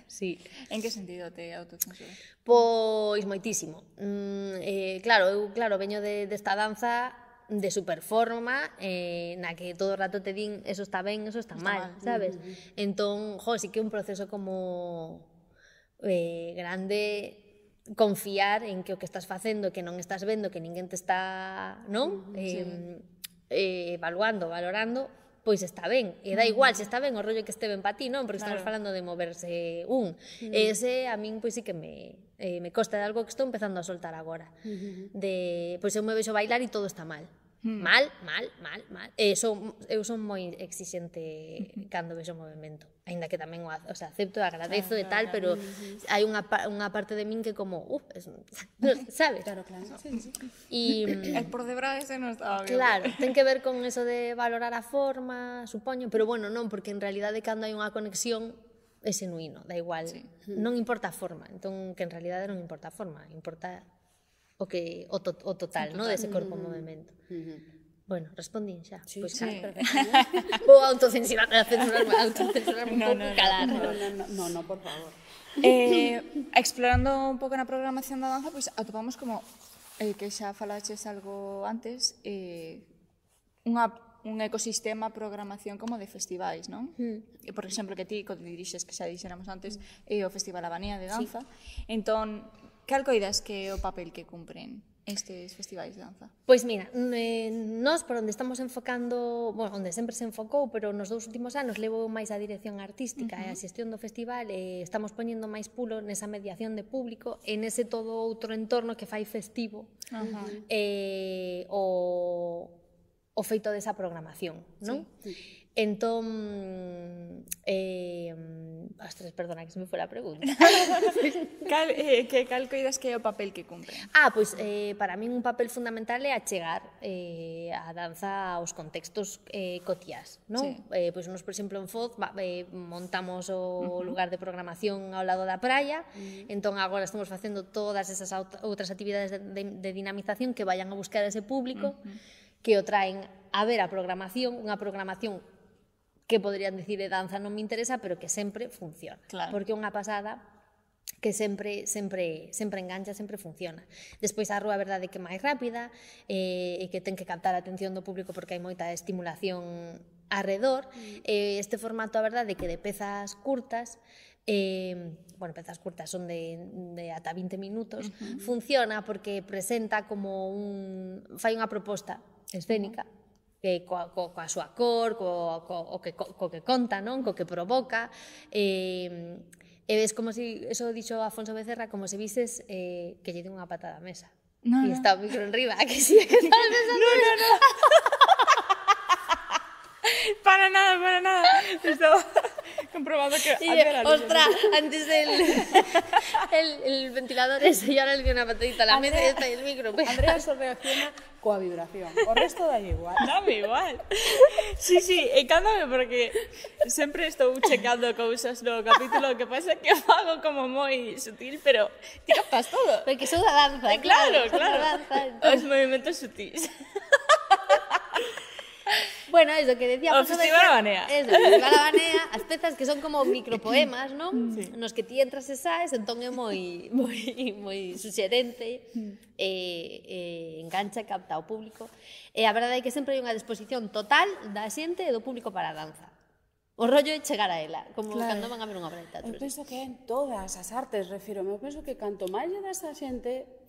Sí. En que sentido te autocensura? Pois moitísimo. Claro, veño desta danza de superforma, na que todo o rato te din eso está ben, eso está mal, sabes? Entón, sí que é un proceso como grande, confiar en que o que estás facendo, que non estás vendo, que ninguén te está, non? Evaluando, valorando, pois está ben. E dá igual se está ben o rollo que este ben para ti, non? Porque estamos falando de moverse ese a min pois sí que me costa de algo que estou empezando a soltar agora. Pois eu me vexo bailar e todo está mal. Mal. Eu son moi exixente cando vexo o movimento, aínda que tamén acepto e agradezo e tal, pero hai unha parte de min que como, sabes? Claro. E por detrás ese non estaba bien. Claro, ten que ver con eso de valorar a forma, supoño, pero bueno, non, porque en realidade cando hai unha conexión é xenuíno, da igual, non importa a forma, entón que en realidade non importa a forma, importa o total, ¿no? Dese corpo en movimento. Bueno, respondín xa. Pois claro, vou autocensurarme un pouco, calar. No, por favor. Explorando un pouco na programación da danza, pois atopamos como que xa falaches algo antes, un ecosistema programación como de festivais, non? Por exemplo, que ti dirixes, que xa dixéramos antes, o Festival Habanía de Danza. Entón, cal coidas que é o papel que cumpren estes festivais de danza? Pois mira, nós por onde estamos enfocando, bueno, onde sempre se enfocou, pero nos 2 últimos anos levo máis a dirección artística e a xestión do festival, e estamos poñendo máis pulo nesa mediación de público, en ese todo outro entorno que fai festivo o feito desa programación, non? Entón, perdona, que se me foi a pregunta. Cal coidas que é o papel que cumpre? Pois para min un papel fundamental é achegar a danza aos contextos cotiás, non? Pois nos, por exemplo, en Foz montamos o lugar de programación ao lado da praia, entón agora estamos facendo todas esas outras actividades de dinamización que vayan a buscar ese público, que o traen a ver a programación, unha programación que podrían dicir de danza non me interesa, pero que sempre funciona. Porque é unha pasada que sempre engancha, sempre funciona. Despois a rúa, a verdade, que é máis rápida e que ten que captar a atención do público porque hai moita estimulación arredor. Este formato, a verdade, que de pezas curtas, pezas curtas son de ata 20 minutos, funciona porque presenta como fai unha proposta escénica, coa súa cor, co que conta, non? Co que provoca, e ves como si, eso dixo Afonso Becerra, como se vises que lle din unha patada á mesa. E está o micro enriba, que sí, que estás pensando. No. Para nada. Estaba comprobando que... Ostras, antes el ventilador ese y ahora le dio una patadita a la mesa y está el micro. Andrea só reacciona coa vibración. O resto dá igual. Dame igual. Sí, encántame porque sempre estou checando cousas no capítulo, que pasa que fago como moi sutil, pero ti captas todo. Porque sou da danza, Claro. danza, Os movimentos sutis. Bueno, eso que decía... O Festival Abanea. Eso, o Festival Abanea, as pezas que son como micropoemas, non? Sí. Nos que ti entras e saes, entón é moi suxerente, engancha, capta o público. E a verdade é que sempre hai unha disposición total da xente e do público para a danza. O rollo é chegar a ela, como cando van a ver unha obra de teatro. Eu penso que en todas as artes, refírome, eu penso que canto máis lle das a xente,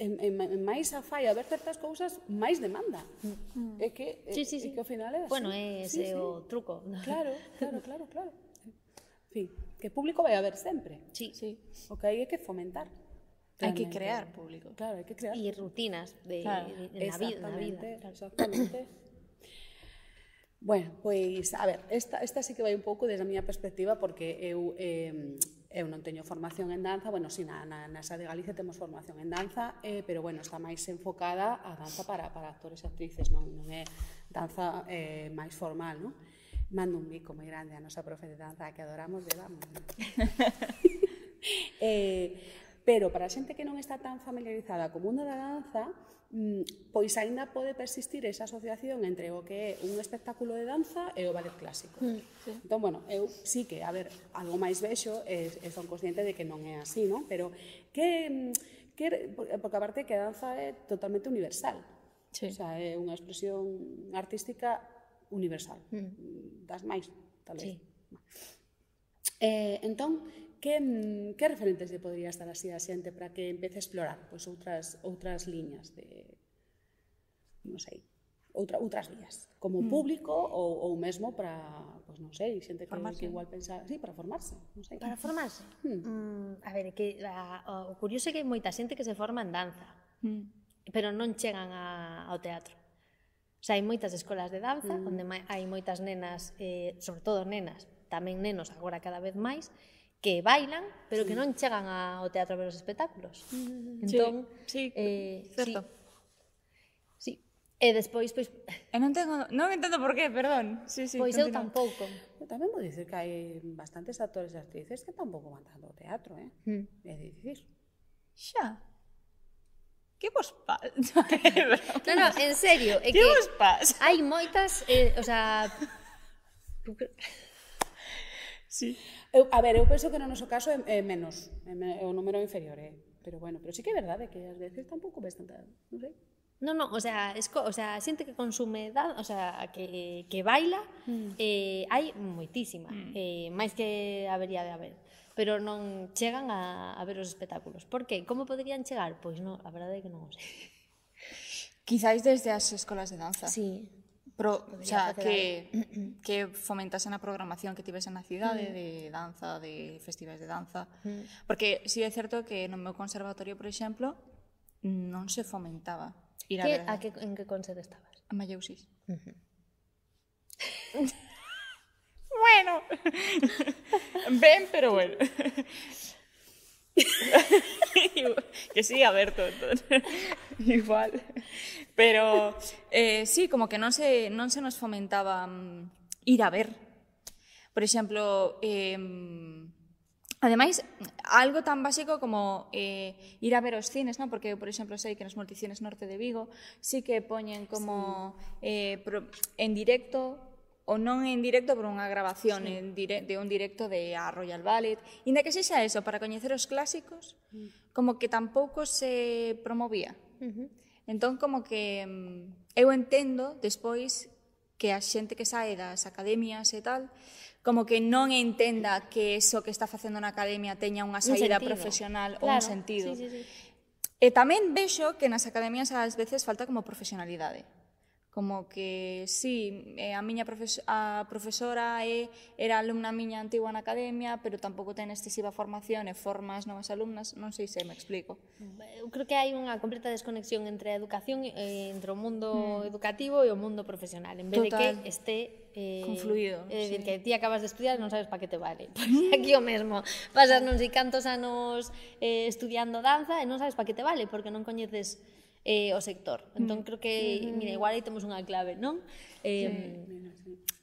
máis a fai a ver certas cousas, máis demanda. É que, Sí. que ao final é así. Bueno, ese o truco. Claro. En fin, que público vai a ver sempre. Sí. O que hai é que fomentar. Hai que crear público. Claro, hai que crear. E rutinas Claro, na vida. Exactamente. Bueno, pois, a ver, esta sí que vai un pouco desde a miña perspectiva, porque eu non teño formación en danza, bueno, si na SA de Galicia temos formación en danza, pero, bueno, está máis enfocada a danza para actores e actrices, non é danza máis formal, non? Mando un bico moi grande a nosa profe de danza, que adoramos, vamos. Pero para a xente que non está tan familiarizada co mundo da danza, pois aínda pode persistir esa asociación entre o que é un espectáculo de danza e o ballet clásico. Entón, bueno, eu sí que, a ver, algo máis vexo e son consciente de que non é así, non? Pero porque aparte que a danza é totalmente universal. O sea, é unha expresión artística universal. Das máis, tal vez. Entón, que referentes lle podría estar así a xente para que empece a explorar pois outras liñas de, non sei, outras vías, como público ou mesmo para, pois non sei, xente que igual pensa, sí, para formarse, non sei. Para formarse? A ver, o curioso é que hai moita xente que se forma en danza, pero non chegan ao teatro. O sea, hai moitas escolas de danza onde hai moitas nenas, sobre todo nenas, tamén nenos agora cada vez máis, que bailan, pero que non chegan ao teatro a ver os espectáculos. Entón, certo. Sí. E despois, pois... Non entendo por qué, perdón. Pois eu tampouco. Eu tamén vou dicir que hai bastantes actores e actrices que tampouco van tanto ao teatro, é dicir. Xa. Que vos pasa? No, en serio, é que... Que vos pasa? Hai moitas, o sea... Sí. A ver, eu penso que no noso caso é menos, é o número inferior, pero bueno, pero sí que é verdade que ás veces tampouco ves tanta, non sei. No, o sea, xente que consume, o sea, que baila, hai moitísima, máis que habería de haber, pero non chegan a ver os espectáculos. Por que? Como poderían chegar? Pois non, a verdade é que non o sei. Quizáis desde as escolas de danza. Sí. O sea, que fomentasen a programación que tivesen na cidade de danza, de festivais de danza. Porque si é certo que no meu conservatorio, por exemplo, non se fomentaba ir a ver. En que conserve estabas? A Malleusis. Bueno. Ben, pero bueno. Que sigue aberto entón. Igual. Pero sí, como que non se nos fomentaba ir a ver. Por exemplo, ademais, algo tan básico como ir a ver os cines, non? Porque, por exemplo, sei que nos Multicines Norte de Vigo sí que poñen como en directo, ou non en directo, pero unha grabación de un directo de a Royal Ballet. Inda que sexa eso, para coñecer os clásicos, como que tampouco se promovía. Entón, como que eu entendo despois que a xente que sae das academias e tal, como que non entenda que eso que está facendo na academia teña unha saída profesional ou un sentido. E tamén vexo que nas academias ás veces falta como profesionalidade. Como que, sí, a miña profesora era alumna miña antigua na academia, pero tampouco ten excesiva formación e forma as novas alumnas, non sei se me explico. Eu creo que hai unha completa desconexión entre a educación, entre o mundo educativo e o mundo profesional, en vez de que este confluído. É dicir, que ti acabas de estudiar e non sabes para que te vale. Pois aquí o mesmo. Pasas non sei cantos anos estudiando danza e non sabes para que te vale, porque non coñeces o sector. Entón, creo que, mira, igual aí temos unha clave, non?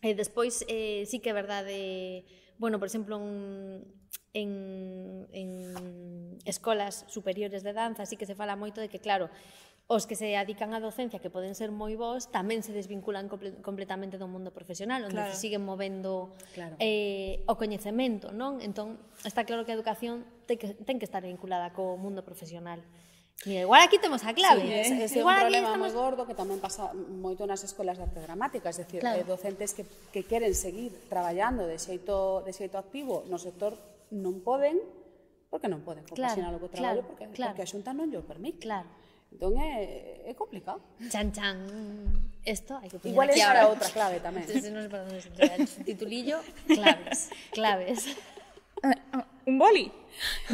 Despois, sí que é verdade, bueno, por exemplo, en escolas superiores de danza, sí que se fala moito de que, claro, os que se dedican á docencia, que poden ser moi bons, tamén se desvinculan completamente do mundo profesional, onde se siguen movendo o coñecemento, non? Entón, está claro que a educación ten que estar vinculada co mundo profesional. Mira, igual aquí temos a clave. Ese é un problema moi gordo que tamén pasa moito nas escolas de arte dramática, é dicir, docentes que queren seguir traballando de xeito activo no sector non poden, porque non poden compaxinar o traballo, porque a Xunta non lle o permite. Entón é complicado. Chan, chan. Esto hai que poñer igual aquí é ahora. outra clave tamén. Entonces, non sei para onde se entrega el titulillo. Claves. Un boli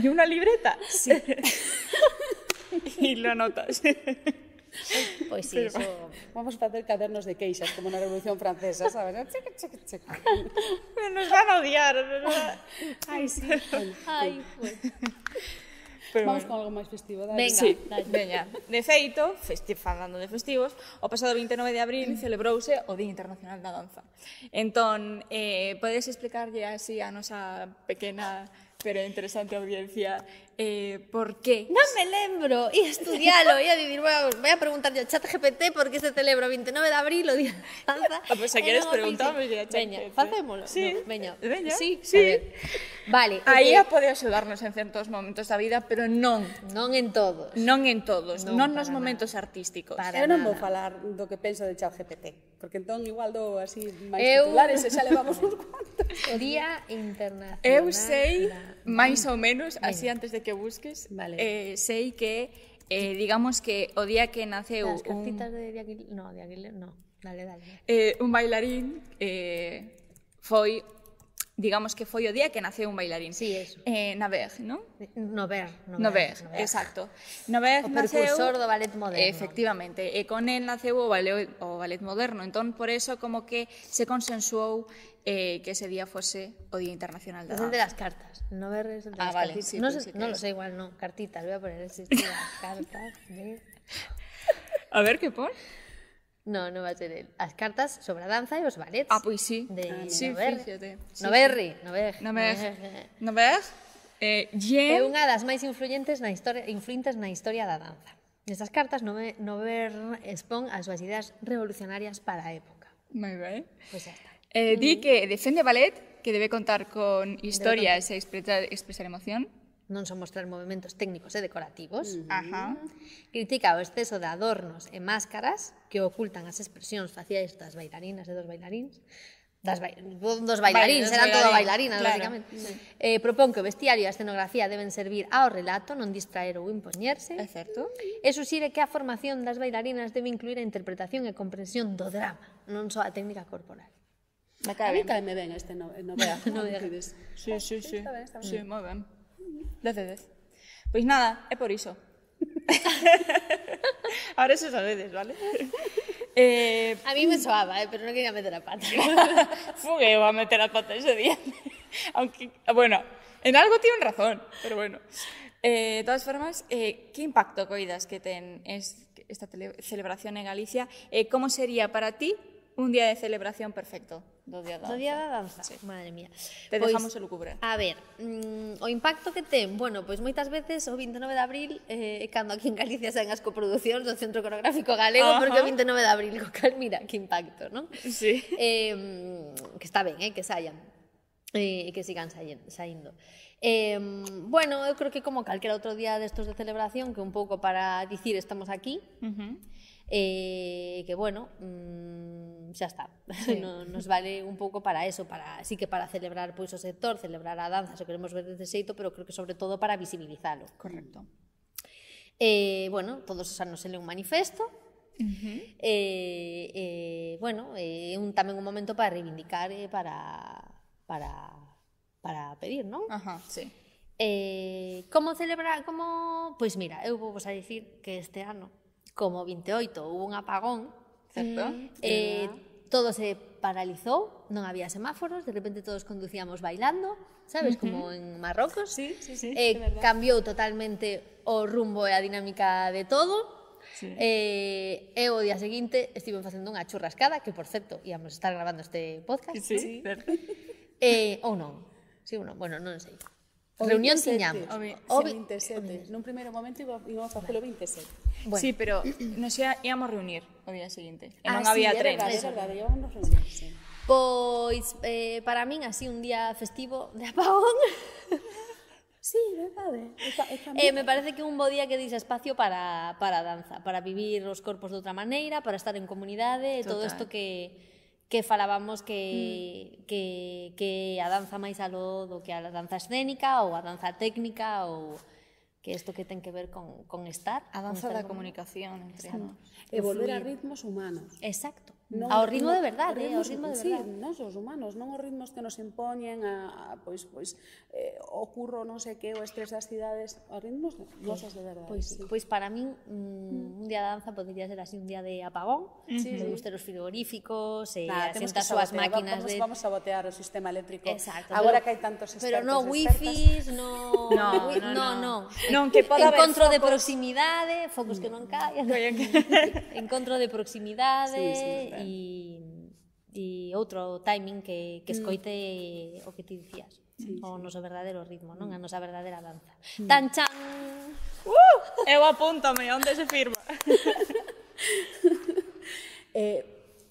y una libreta. Sí. Y lo anotas. Pois sí, eso... Vamos a facer cadernos de queixas, como na Revolución Francesa, sabes? Nos van a odiar. Ai, sí. Ai, pues. Vamos con algo máis festivo, dale. Venga, Sí, veña. De feito, falando de festivos, o pasado 29 de abril celebrouse o Día Internacional da Danza. Entón, podes explicarlle así a nosa pequena pero interesante audiencia por qué? Non me lembro, ia estudialo, ia dicir, voy a preguntarlle ao chat GPT por que se celebra o 29 de abril o Día da Danza. Pois se queres preguntamos a chat Veña, facémolo. Sí, no, veña. Sí. A ver. Vale. Aí pode axudarnos en certos momentos da vida, pero non en todos. Non en todos, non nos momentos artísticos. Eu non vou falar do que penso de ChatGPT, porque entón igual dou así máis titulares e xa levamos uns cuantos. Día Internacional. Eu sei, máis ou menos, así antes de que busques, sei que, digamos que o día que naceu As cartitas de Diaguilé, no, dale. Un bailarín foi, digamos que foi o día que naceu un bailarín. Sí, eso. Naver, non? Nover, exacto. Naver o naceu... precursor do ballet moderno. Efectivamente, e con el naceu o ballet moderno. Entón, por eso, como que se consensuou que ese día fose o Día Internacional da Danza. Es el de las cartas. Nover es el de las vale, cartitas. sí, No lo sé, igual no. Cartitas, voy a poner las cartas de... A ver, que pon? No va a ser él. As cartas sobre a danza e os ballets. Pois sí. Sí, fíxate. Nover. É É unha das máis influentes na historia da danza. Nestas cartas, Nover expón as súas ideas revolucionarias para a época. Moi ben. Pois xa está. Di que defende o ballet, que debe contar con historias e expresar emoción. Non son mostrar movimentos técnicos e decorativos. Ajá. Critica o exceso de adornos e máscaras que ocultan as expresións faciais das bailarinas e dos bailaríns. Dos bailaríns, eran todo bailarinas, básicamente. Propón que o vestiario e a escenografía deben servir ao relato, non distraer ou impoñerse. É certo. E suxire que a formación das bailarinas debe incluir a interpretación e comprensión do drama, non só a técnica corporal. A mí caeme ben este Novea. Sí. Sí, moi ben. 10 de 10. Pois nada, é por iso. Ahora eso sabedes, vale? A mí me soaba, pero non quería meter a pata. Fugueu a meter a pata ese día. Aunque, bueno, en algo tienen razón, pero bueno. De todas formas, que impacto coidas que ten esta celebración en Galicia? Como sería para ti un día de celebración perfecto do Día da Danza? Do Día da Danza? Sí. Madre mía. Te dejamos o lucubrar. A ver, o impacto que ten, bueno, pois moitas veces o 29 de abril cando aquí en Galicia saen as coproduccións do Centro Coreográfico Galego, porque o 29 de abril, co cal, mira, que impacto, non? Sí. Que está ben, que saian e que sigan saindo. Bueno, eu creo que como calquera outro día destos de celebración, que un pouco para dicir estamos aquí, que bueno, xa está. Nos vale un pouco para eso, sí que para celebrar pois o sector, celebrar a danza, se queremos ver dese xeito, pero creo que sobre todo para visibilizalo. Correcto. Bueno, todos os anos se lee un manifesto, bueno, tamén un momento para reivindicar e para pedir, non? Ajá, sí. Como celebrar, Pois mira, eu vou vos a dicir que este ano, como 28 hubo un apagón, Certo. Todo se paralizou, non había semáforos, de repente todos conducíamos bailando, sabes, como en Marrocos. Sí, Cambiou totalmente o rumbo e a dinámica de todo. Sí. Eu o día seguinte estive facendo unha churrascada, que por certo íamos estar grabando este podcast. Sí, certo. Ou non. Sí ou non, bueno, non sei. Reunión tiñamos. O 27. Nun primeiro momento íbamos a facelo 27. Bueno. Sí, pero nos íamos reunir o día seguinte. E non sí, había é tren. verdade, íbamos a reunir, sí. Pois, para min, así, un día festivo de apagón, Sí, verdade. me parece que un bo día que dixe espacio para a danza, para vivir os corpos de outra maneira, para estar en comunidade, e todo Total. isto que falábamos que a danza máis aló do que a danza escénica ou a danza técnica ou que isto que ten que ver con estar. A danza con estar da en comunicación entre nós. E volver a ritmos humanos. Exacto. Non- Ao ritmo de non- verdade, ao ritmo de Sí, verdade. nós os humanos, non os ritmos que nos impoñen o curro, non sei que, o estrés das cidades, os ritmos nosos de verdade. Pois para min un día de danza podría ser así un día de apagón, de busteros frigoríficos, Temos que asientas súas sabotear, máquinas vamos a sabotear o sistema eléctrico. Exacto. Agora que hai tantos expertos. Pero no expertas. wifis, No. Non, que pode haber Encontro de focos. proximidade, focos que non caian. Encontro de proximidade e outro timing que escoite o que ti dicías. O noso verdadeiro ritmo, non? A nosa verdadeira danza. Tan chan! Eu apúntame, onde se firma?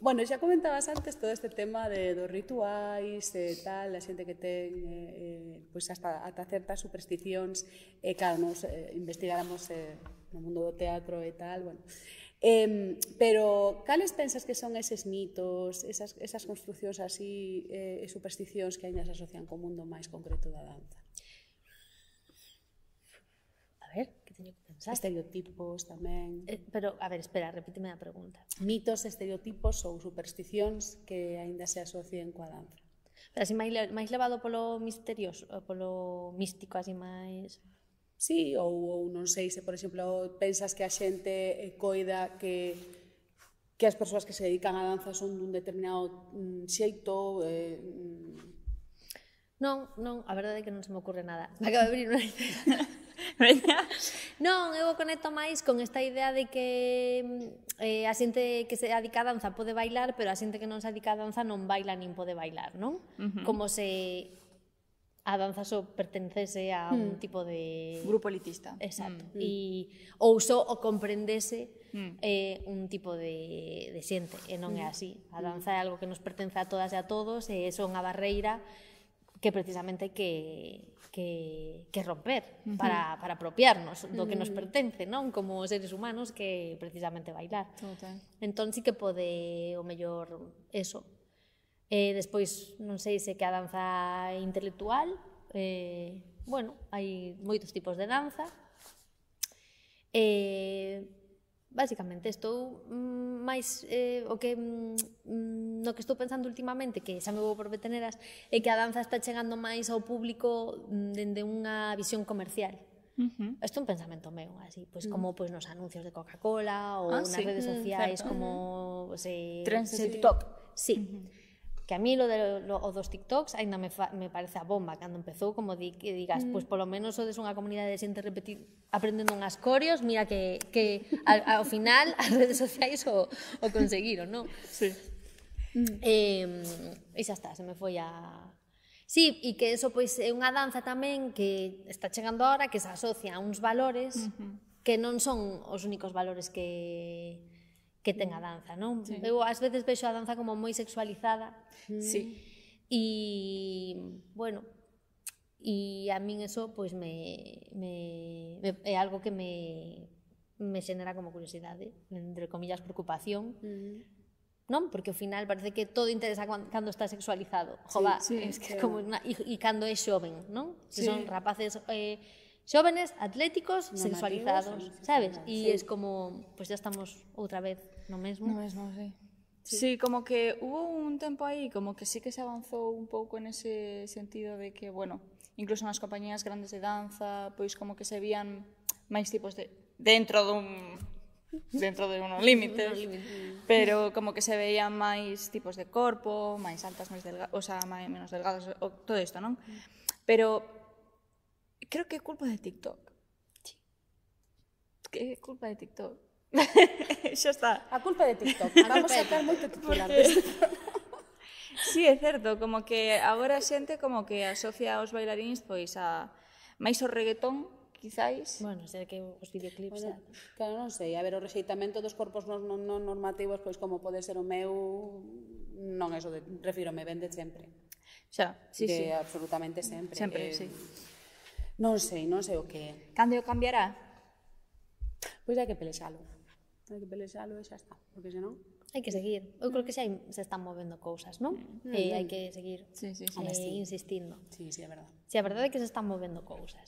Bueno, xa comentabas antes todo este tema dos rituais e tal, a xente que ten pois hasta certas supersticións, claro, nos investigáramos no mundo do teatro e tal, bueno. Pero cales pensas que son eses mitos, esas construcións así e supersticións que aínda se asocian co mundo máis concreto da danza? A ver, que teño que pensar. Estereotipos tamén. Pero, a ver, espera, repíteme a pregunta. Mitos, estereotipos ou supersticións que aínda se asocien coa danza. Pero así máis levado polo misterioso, polo místico, así máis... Sí, ou non sei se, por exemplo, pensas que a xente coida que as persoas que se dedican á danza son dun determinado xeito. Non, a verdade é que non se me ocurre nada. Me acaba de abrir unha idea. Veña. Non, eu o conecto máis con esta idea de que a xente que se dedica a danza pode bailar, pero a xente que non se dedica a danza non baila nin pode bailar, non? Como se a danza só pertencese a un tipo de... Grupo elitista. Exacto. Ou só o comprendese un tipo de xente, e non é así. A danza é algo que nos pertence a todas e a todos, e é unha barreira que precisamente hai que romper para apropiarnos do que nos pertence, non? Como seres humanos, que precisamente bailar. Total. Entón sí que pode o mellor eso. Despois non sei se que a danza intelectual, bueno, hai moitos tipos de danza. Basicamente estou máis no que estou pensando últimamente, que xa me vou por veteneras, é que a danza está chegando máis ao público dende unha visión comercial. Isto é un pensamento meu, así, pois como pois nos anuncios de Coca-Cola ou nas redes sociais, como Trends de TikTok. Sí. Que a mí o dos TikToks ainda me parece a bomba cando empezou, como que digas, pois polo menos sodes unha comunidade de xente aprendendo unhas coreos, mira que ao final as redes sociais o conseguiron, non? Sí. E xa está, se me foi a... Sí, e que eso pois é unha danza tamén que está chegando ahora, que se asocia a uns valores que non son os únicos valores que ten a danza, non? Sí. Eu ás veces vexo a danza como moi sexualizada. Sí. E, bueno, e a min eso pois é algo que me me xenera como curiosidade, entre comillas preocupación, non? Porque ao final parece que todo interesa cando está sexualizado. Jova, es que como e cando é xoven, non? Que son rapaces xóvenes, atléticos, sexualizados, sabes? E es como, pues ya estamos outra vez no mesmo. No mesmo, sí. Sí, como que hubo un tempo aí, como que sí que se avanzou un pouco en ese sentido de que, bueno, incluso nas compañías grandes de danza, pois como que se vían máis tipos de... dentro de unos límites, pero como que se veían máis tipos de corpo, máis altas, máis delgadas, o sea, menos delgadas, todo isto, non? Pero creo que é culpa de TikTok. Sí. Que é culpa de TikTok. Xa está. A culpa de TikTok. Vamos a sacar moito titular. Sí, é certo, como que agora a xente como que asocia aos bailaríns pois a máis o reggaetón, quizáis. Bueno, sei que os videoclips... Bueno, claro, non sei. A ver, o rexeitamento dos corpos non normativos, pois como pode ser o meu, non eso, refírome, vende sempre. Xa, sí. Absolutamente sempre. Sempre, sí. Non sei o que... Cando o cambiará? Pois hai que pelexalo. Hai que pelexalo e xa está. Porque senón... Hai que seguir. Eu creo que xa se están movendo cousas, non? E hai que seguir insistindo. Sí, é verdade. Si, a verdade é que se están movendo cousas,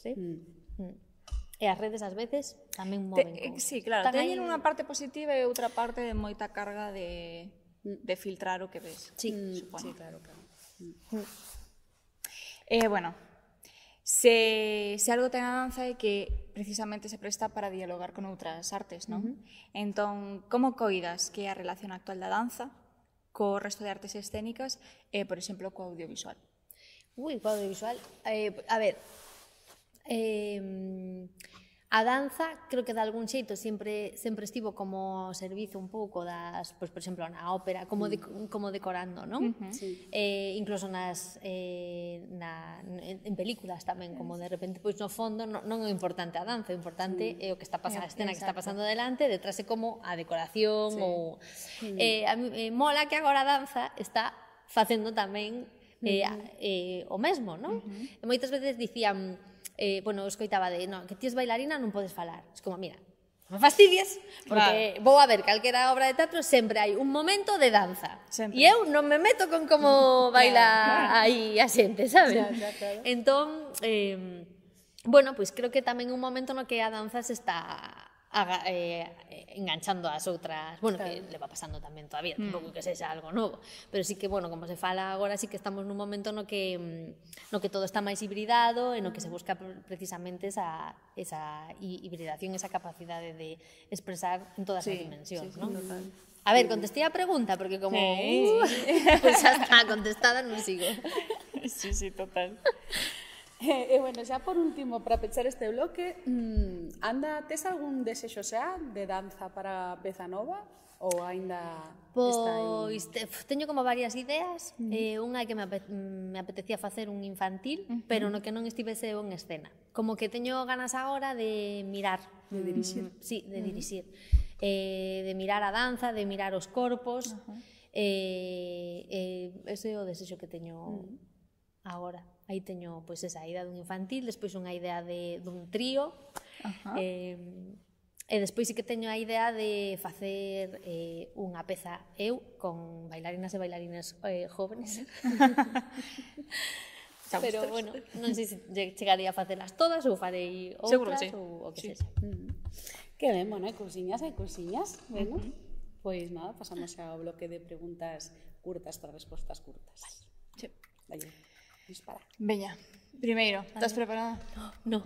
E as redes, ás veces, tamén moven cousas. Sí, claro. Teñen unha parte positiva e outra parte de moita carga de filtrar o que ves. Sí, sí, claro. Bueno, se algo ten a danza é que precisamente se presta para dialogar con outras artes, non? Entón, como coidas que é a relación actual da danza co resto de artes escénicas e, por exemplo, co audiovisual? Co audiovisual... a ver... a danza, creo que de algún xeito sempre estivo como ao servizo un pouco das, pois, por exemplo, na ópera, como decorando, non? Incluso en películas tamén, como de repente, pois no fondo non é importante a danza, o importante é o que está pasando, a escena que está pasando delante, detrás é como a decoración ou... A mí mola que agora a danza está facendo tamén o mesmo, non? E moitas veces dicían... bueno, escoitaba de, no, que ti es bailarina non podes falar. Es como, mira, non me fastidies, porque vou a ver calquera obra de teatro, sempre hai un momento de danza. E eu non me meto con como baila aí a xente, sabes? Entón, bueno, pois creo que tamén un momento no que a danza se está enganchando as outras, bueno, que le va pasando tamén todavía, tampouco que sexa algo novo, pero sí que, bueno, como se fala agora, sí que estamos nun momento no que todo está máis hibridado e no que se busca precisamente esa hibridación, esa capacidade de expresar en todas as dimensións, non? A ver, contestei a pregunta, porque como pues xa está contestada, non sigo. Sí, total. Bueno, xa por último, para pechar este bloque, tes algún desexo xa de danza para peza nova? Ou aínda está aí? Pois teño como varias ideas. Unha é que me apetecía facer un infantil, pero no que non estivese eu en escena. Como que teño ganas agora de mirar. De dirixir? Sí, de dirixir. De mirar a danza, de mirar os corpos. Ese é o desexo que teño agora. Aí teño pois esa idea dun infantil, despois unha idea dun trío, e despois sí que teño a idea de facer unha peza eu con bailarinas e bailarines jóvenes. Pero, bueno, non sei se chegaría a facelas todas ou farei outras ou o que sexa. Que ben, bueno, hai cousiñas. Bueno, pois nada, pasamos ao bloque de preguntas curtas para respostas curtas. Vale. Dispara. Veña, primeiro, estás preparada? No.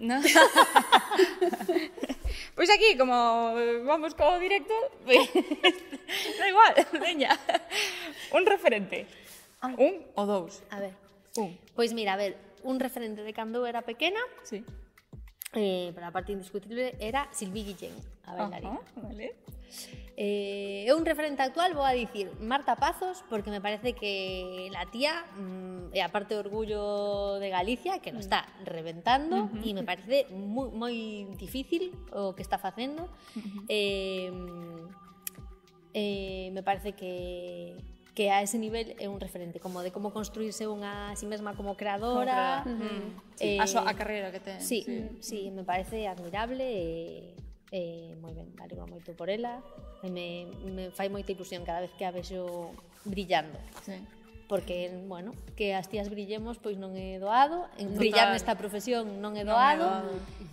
Pois aquí, como vamos co directo, da igual, veña. Un referente. Un ou dous? A ver. Pois mira, a ver, un referente de cando eu era pequena, pero a parte indiscutible, era Sylvie Guillén, a bailarina. Vale. É un referente actual, vou a dicir Marta Pazos, porque me parece que la tía é a parte de orgullo de Galicia, que lo está reventando, e me parece moi difícil o que está facendo. Me parece que a ese nivel é un referente, como de como construirse unha a si mesma como creadora. A carreira que ten. Sí, me parece admirable e moi ben, me alegro moito por ela e me fai moita ilusión cada vez que a vexo brillando. Sí. Porque, bueno, que as tías brillemos pois non é doado, brillar nesta profesión non é doado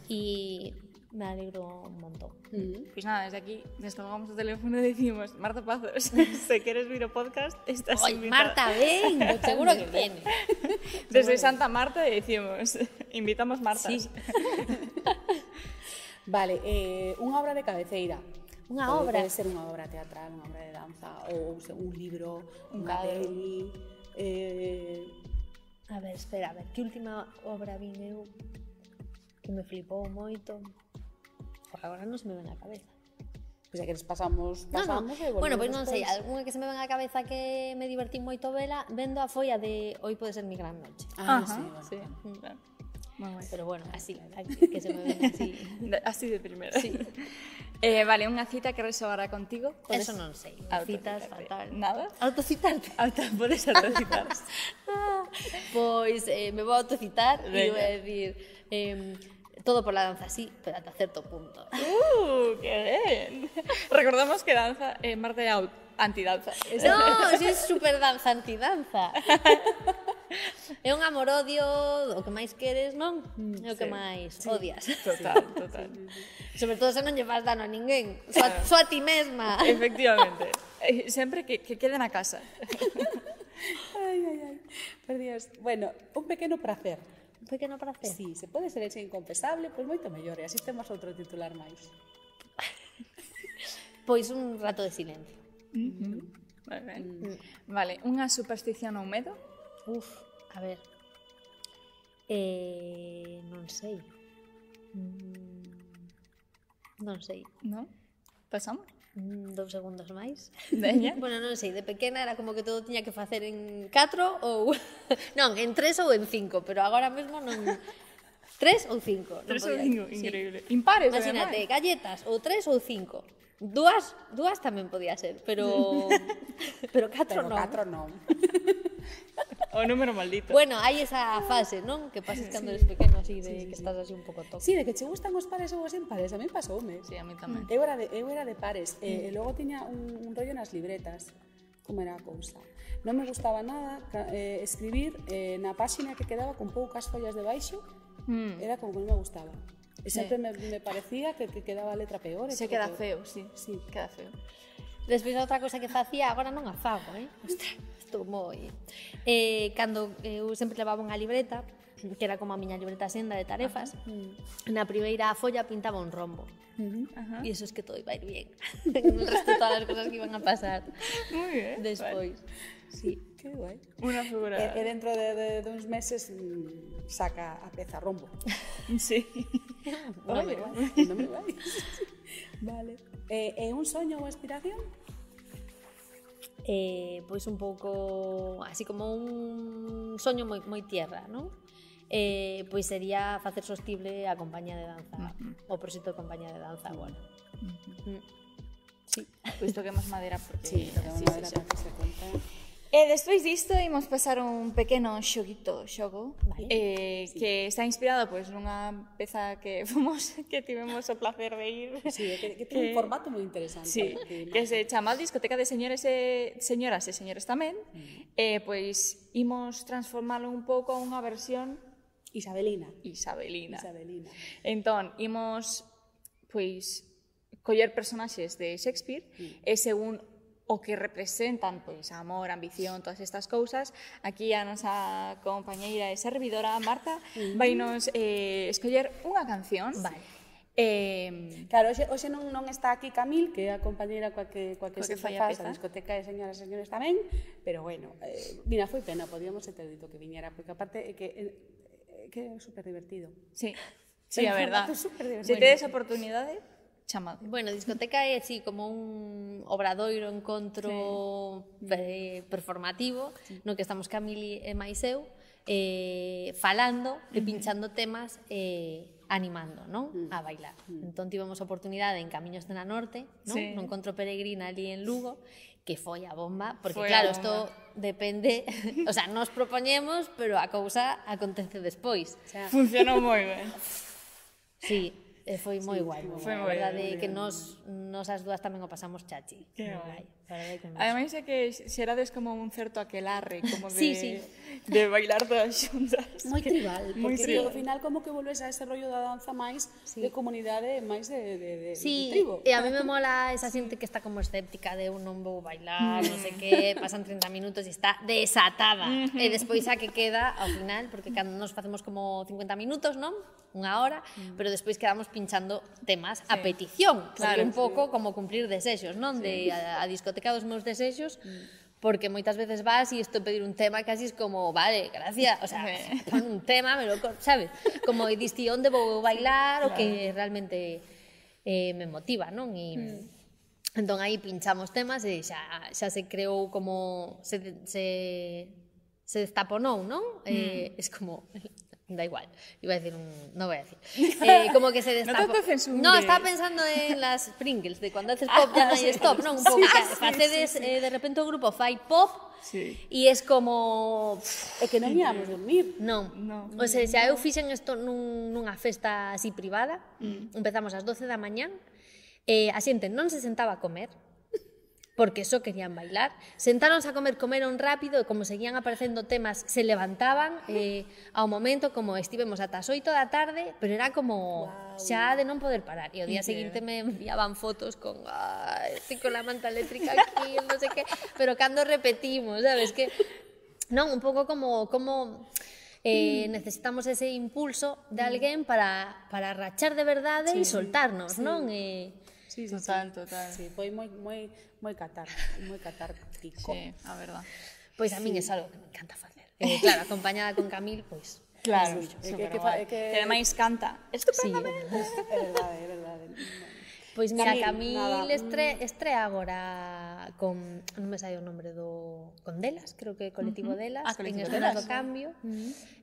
e me alegro un montón. Pues nada, desde aquí descolgamos o teléfono e decimos, Marta Pazos, se queres vir o podcast, estás Oi, invitada. Marta, ven, seguro que viene. Desde Santa Marta decimos, invitamos Marta. Sí. Vale, unha obra de cabeceira. Unha obra. Pode ser unha obra teatral, unha obra de danza, ou un libro, Un unha cadro. peli. A ver, espera, a ver, que última obra vin eu que me flipou moito? Por agora non se me ven á cabeza. Pois é que les pasamos No, no. e volvemos Bueno, pois non sei, despois. algunha que se me ven á cabeza que me divertí moito vela, vendo a folla de Hoy pode ser mi gran noche. Ah, Ajá, sí, bueno. sí, claro. Muy guay. Pero bueno, así, que se me ven así. Así de primera. Sí. Vale, unha cita que resoará contigo. Eso non sei. Citas, fatal. Nada. Autocitarte. Podes autocitar. Pois me vou autocitar e Venga. vou a decir todo por la danza sí, pero ata certo punto. ¡Qué bien! Recordamos que danza, Marta é antidanza. No, si é super danza, antidanza. É un amor-odio, o que máis queres, non? É o que máis odias. Total, total. Sobre todo se non lle faz dano a ninguén, só a ti mesma. Efectivamente. Sempre que quede na casa. Ai. Por Dios. Bueno, un pequeno prazer. Un pequeno prazer. Sí, se pode ser hecho inconfesable, pois moito mellor, e así temos outro titular máis. Pois un rato de silencio. Vale, ben. Vale, unha superstición ou medo? Uf, a ver. Non sei. Non sei. No? Pasamos? 2 segundos máis. Veña. Bueno, non sei, de pequena era como que todo tiña que facer en 4 ou... Non, en 3 ou en 5, pero agora mesmo non... 3 ou 5. 3 ou 5, increíble. Impares, Imagínate, ademais. galletas, ou 3 ou 5. Dúas tamén podía ser, pero 4 Pero non. 4 non. O número maldito. Bueno, hai esa fase, non? Que pasas cando eres pequeno así, de que estás así un pouco toco. Sí, de que che gustan os pares ou os impares, a mí pasoume. Sí, a mí tamén. Eu era de pares, e logo tiña un rollo nas libretas. Como era a cousa? Non me gustaba nada escribir na páxina que quedaba con poucas follas de baixo, era como que non me gustaba. E sempre me parecía que quedaba a letra peor. Se queda feo, sí. Sí. Queda feo. Despois outra cousa que facía, agora non a fago, Ostras, estou moi... Cando eu sempre levaba unha libreta, que era como a miña libreta senda de tarefas, na primeira folla pintaba un rombo. Ajá. E eso es que todo iba a ir bien. El resto de todas as cosas que iban a pasar Muy bien. despois. Sí. Que guai. Una figura. E dentro de uns meses saca a peza rombo. Sí. Non me vai. Vale. E un soño ou aspiración? Pois un pouco así como un soño moi tierra, non? Pois sería facer sostible a compañía de danza, o proxecto de compañía de danza agora. Sí. Pois toquemos madera porque... Sí, toquemos madera para que se conta. E despois disto imos pasar un pequeno xogo Vale. que está inspirado pois nunha peza que tivemos o placer de ir. Sí, que ten un formato moi interesante. Sí, que se chama Discoteca de Señores e Señoras e Señores tamén. Pois imos transformalo un pouco a unha versión Isabelina. isabelina. Entón, Entón, imos pois coller personaxes de Shakespeare e según o que representan, pois, amor, ambición, todas estas cousas, aquí a nosa compañeira e servidora, Marta, vai nos escoller unha canción. Vale. Claro, hoxe non está aquí Camil, que é a compañeira coa que se fai faz a peza. a discoteca de señoras e señores tamén, pero bueno, mira, foi pena, podíamos ter dito que viñera, porque aparte é que é super divertido. Sí, sí, a verdad. formato superdivertido. Se tedes oportunidade, chamade. bueno, discoteca é así como un obradoiro, encontro performativo, no que estamos Camili e máis eu, falando e pinchando temas animando, non? A bailar. Entón tivemos a oportunidade en Camiños de na Norte, non? Sí. No encontro peregrina ali en Lugo, que foi a bomba, porque Foi a claro, bomba. isto depende, o sea, nos propoñemos, pero a cousa acontece despois. O sea, Funcionou moi ben. Sí, Foi moi guai, moi Foi guai. A moi verdade guai. é que nos as dúas tamén o pasamos chachi. Que Moi guai. A verdade é que Ademais é que xerades como un certo aquelarre, como de, Sí, sí. de bailar todas xuntas. Moi tribal, Moi porque tribal. ao final como que volves a ese rollo da danza máis de comunidade, máis de Sí, tribo. e a mí me mola esa xente que está como escéptica de eu non vou bailar, non sei que, pasan 30 minutos e está desatada. E despois a que queda ao final, porque cando nos facemos como 50 minutos, non? Unha hora, pero despois quedamos pinchando temas a petición, Claro, porque un pouco como cumplir desexos, non? De a discoteca dos meus desexos, porque moitas veces vas e isto pedir un tema casi es como, vale, gracias, o sea, pon un tema, sabes? Como diste onde vou bailar o que realmente me motiva, non? E entón aí pinchamos temas e xa se creou como se destaponou, non? Es como da igual, iba a decir no voy a decir. Como que se destapó. No te censures. No, estaba pensando en las Pringles, de cuando haces pop ya no hay stop, non? Un pouco que facedes de repente o grupo fai pop e es como É que non íamos dormir. non. No. O sea, xa eu fixen isto nunha festa así privada, empezamos ás 12 da mañán, a xente non se sentaba a comer, porque só querían bailar. Sentáronse a comeron rápido e como seguían aparecendo temas, se levantaban ao momento, como estivemos ata as 8 da tarde, pero era como xa de non poder parar. E o día seguinte me enviaban fotos con estoy con la manta eléctrica aquí, non sei que, pero cando repetimos, sabes que non, un pouco como necesitamos ese impulso de alguén para rachar de verdade e soltarnos, non? Sí, Total. Sí, foi moi catártico. Sí, a verdad. Pois a min é algo que me encanta facer. Claro, acompañada con Camil, pois Claro, é que que ademais canta estupendamente. É verdade. Pois mira, Camil, Camil nada. estrea agora con, non me sai o nombre con Delas, creo que colectivo Delas, en Colectivo Escenas Delas. do Cambio,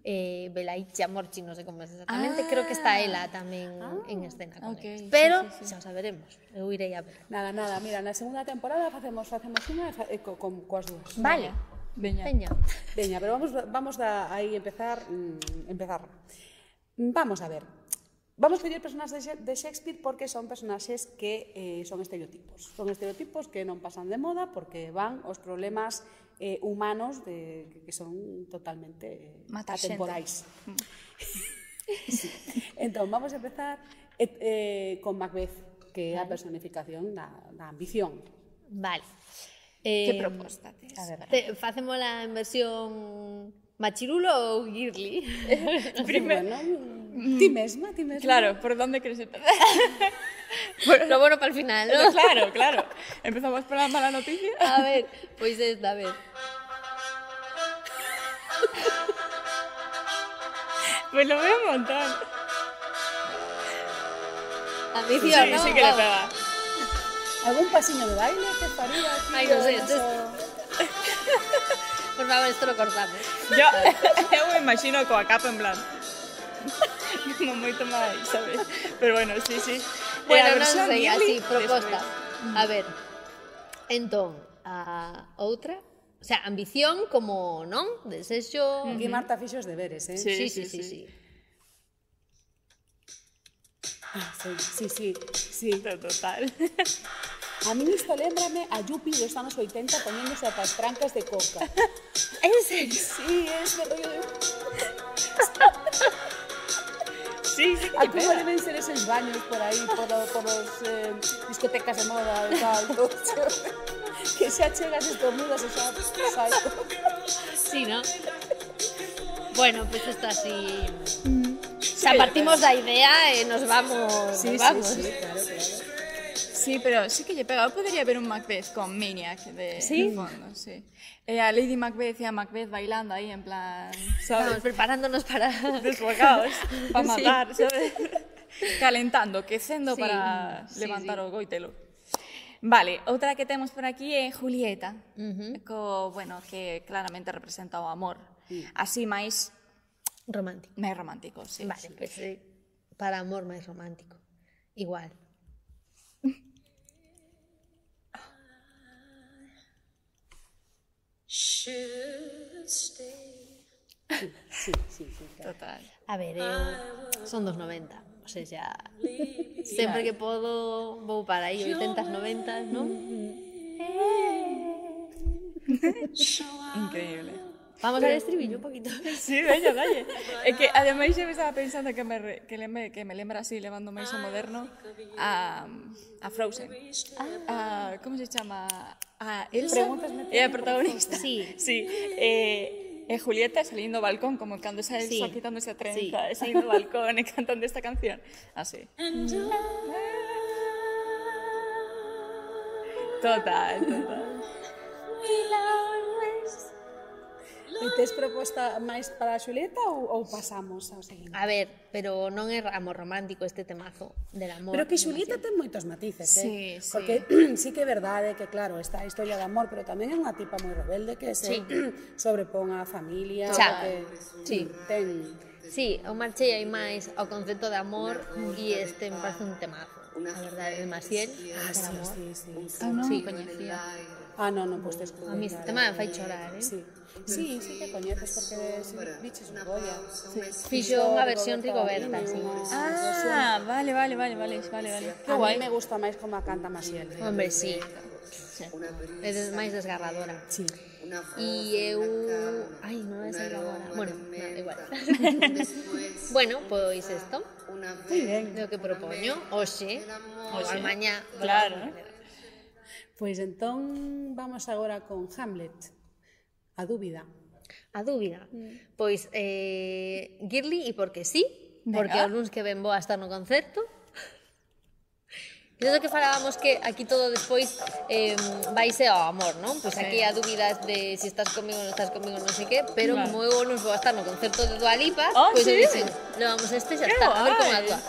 Belaiche Amorchi, non sei como é exactamente, creo que está ela tamén en escena con eles. Pero xa o saberemos, eu irei a ver. Nada, mira, na segunda temporada facemos unha coas dúas. Vale, Veña. Veña, pero vamos aí empezar. Vamos a ver. Vamos pedir personaxes de Shakespeare porque son personaxes que son estereotipos. Son estereotipos que non pasan de moda porque van os problemas humanos que son totalmente atemporais. Sí. Entón, vamos a empezar con Macbeth, que é a personificación da ambición. Vale. Que proposta tes? A ver, Facémola en versión machirulo ou girly? Primero, ti mesma. Claro, por onde queres empezar? Lo bueno para el final, ¿no? Claro. Empezamos por la mala noticia. A ver, pois esta vez. Pues lo veo un montón. Ambición, ¿no? Sí que le pega. Algún pasiño de baile que faría aquí? Ay, non sei, por favor, esto lo cortamos. Eu me imagino coa capa en plan. Como moito máis, sabes? Pero bueno, sí. Bueno, non sei, así, proposta. A ver, entón, a outra, o sea, ambición como, non? Desexo... Aquí Marta fixo os deberes, eh? Sí. Sí. Total. A mí isto lembrame a Yupi dos anos 80 poñéndose ata as trancas de coca. En serio? Sí, ese rollo de... Sí, A como deben ser esos baños por aí, por los discotecas de moda e tal, todo. Que xa chegas estornudas e xa sai. Sí, ¿no? Bueno, pues esto así... O sea, partimos da idea e nos vamos. Sí, vamos. sí, claro. Sí, pero sí que lle pega. Eu podería ver un Macbeth con Maniac de fondo, sí. E a Lady Macbeth e a Macbeth bailando aí en plan, Estamos sabes, preparándonos para... desfogados para matar, sabes? Calentando, quecendo Sí, para sí, levantar sí. o goitelo. Vale, outra que temos por aquí é Julieta, bueno, que claramente representa o amor. Así máis Romántico. romántico, sí. Vale, sí. pues para amor máis romántico. Igual. Sí, claro. Total. A ver, son dos 90. O O sea, sempre que podo vou para aí 80s, 90s, non? Increíble. Vamos al estribillo un poquito. Sí, veña, dalle. É que, ademais, eu estaba pensando que me lembra así, levando máis ao moderno, a Frozen. Como se chama? A Elsa. É a protagonista. Sí. Sí. E Julieta salindo do balcón, como cando esa Elsa quitándose a trenza, salindo do balcón e cantando esta canción. Así. Total. E tes proposta máis para a Xulieta ou pasamos ao seguinte? A ver, pero non é amor romántico este temazo del amor. Pero que Xulieta ten moitos matices, Sí. Porque sí que é verdade que, claro, está a historia de amor, pero tamén é unha tipa moi rebelde que se sobrepón á familia. Xa. Que Sí. ten... Sí, eu marchei aí máis ao concepto de amor e este me parece un temazo. A verdade, de Maciel, sí. Non Sí. coñecía. Non, pois tes que... A mí este tema me fai chorar, Sí, que coñeces, porque diches un Goya. Fixo unha versión Rigoberta, sí. Vale. Que guai. A mí me gusta máis como a canta Maciel. Hombre, sí. É máis desgarradora. Sí. E eu... Ai, non vai sair agora. Bueno, igual. Bueno, pois isto. Moi ben. É o que propoño. Oxe, ou mañá. Claro. Pois entón vamos agora con Hamlet. A dúbida. A dúbida. Pois, Girly e porque sí, porque os luns que ven vou a estar no concerto. E do que falábamos que aquí todo despois vaise ao amor, non? Pois aquí a dúbida de se estás comigo ou non estás comigo, non sei que, pero como eu luns vou a estar no concerto de Dua Lipa, pois eu dixen, levamos este e xa está, a ver como actúa.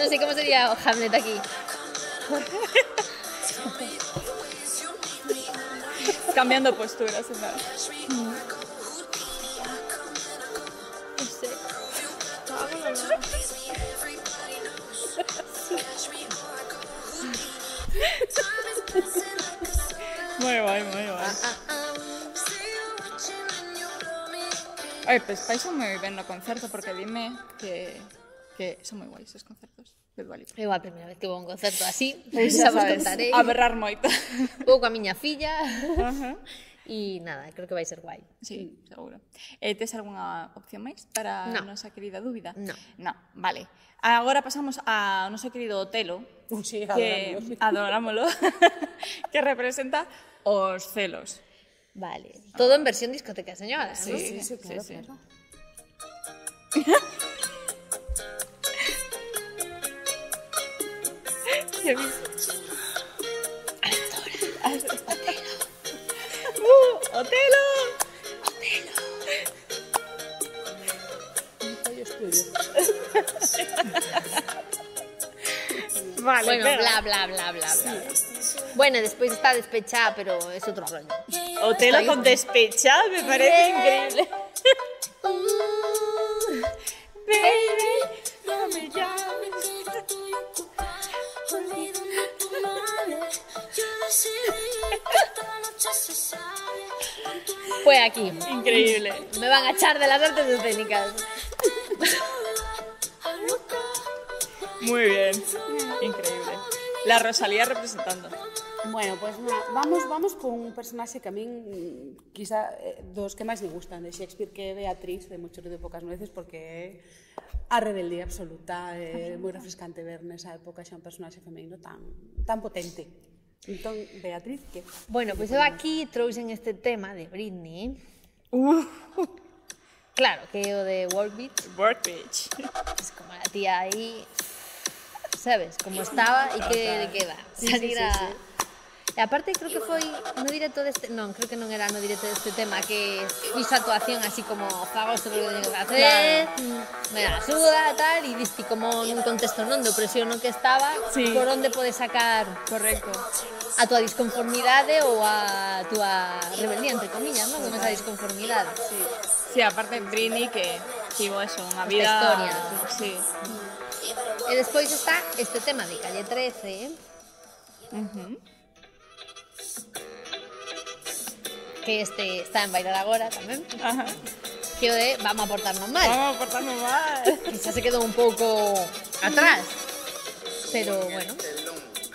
Non sei como sería o Hamlet aquí. Cambiando posturas, ¿no? Muy guay. Ai, pues paixo moi ben no concerto, porque dime que son moi guais os concertos de Dua Lipa. É a primeira vez que vou a un concerto así, Xa xa vos sabes, contarei. a berrar moito. Vou coa miña filla. E nada, creo que vai ser guai. Sí, seguro. Tes algunha opción máis para a nosa querida dúbida? No. No, vale. Agora pasamos ao noso querido Otelo, Sí, que adorámolo, que representa os celos. Vale. Todo en versión discoteca, señora, ¿no? Sí, claro. ¡Otelo! Vale, Bueno, venga. bla. Bueno, despois está despechada, pero es outro rollo. Otelo con despechado me parece increíble. Baby, no me llames. Fue aquí. Increíble. Me van a echar de las artes escénicas. Muy bien. Increíble. La Rosalía representando. Bueno, pues nada, vamos con un personaje que a min quizá dos que máis me gustan de Shakespeare, que é Beatriz, de Mucho ruido de pocas nueces, porque é a rebeldía absoluta, é moi refrescante ver nesa época xa un personaxe femenino tan potente. Entón, Beatriz, que? Bueno, pois eu aquí trouxen este tema de Britney. Claro, que é o de Work Beach. Work Beach. Es como la tía ahí, ¿sabes? Como estaba y que le queda. Salir a... E aparte creo que foi no directo deste... Non, creo que non era no directo deste tema, que fixo actuación así como fago isto porque teño que facer, me la suda, tal, e diste como nun contexto non do presión no que estaba, por onde podes sacar Correcto. a túa disconformidade ou a túa rebeldía, entre comillas, non? Con esa disconformidade. Sí, aparte Britney que tivo eso, unha vida... historia. Sí. E despois está este tema de Calle 13, que este está en Bailar Agora tamén. Ajá. que o de vamos a portarnos mal. Vamos a portarnos mal. Quizás se quedó un pouco atrás. Pero bueno.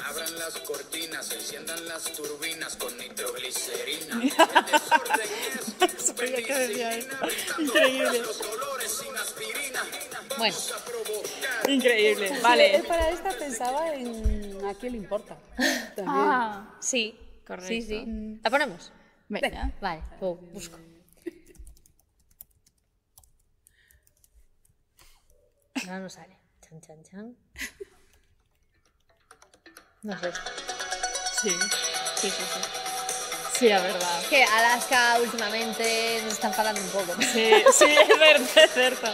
Abran las cortinas, enciendan las turbinas con nitroglicerina. El desorden es penicilina, Increíble. los dolores sin aspirina. Bueno. Increíble. Vale. Para esta pensaba en A quién le importa. También. Ah, sí, correcto. Sí, sí. ¿La ponemos? Venga. Vale, pues busco. No nos sale. Chan, chan, chan. No sé. Sí, sí, sí, sí. Sí, la verdad. Que Alaska últimamente nos están falando un poco. Sí, sí, es verdad, es cierto.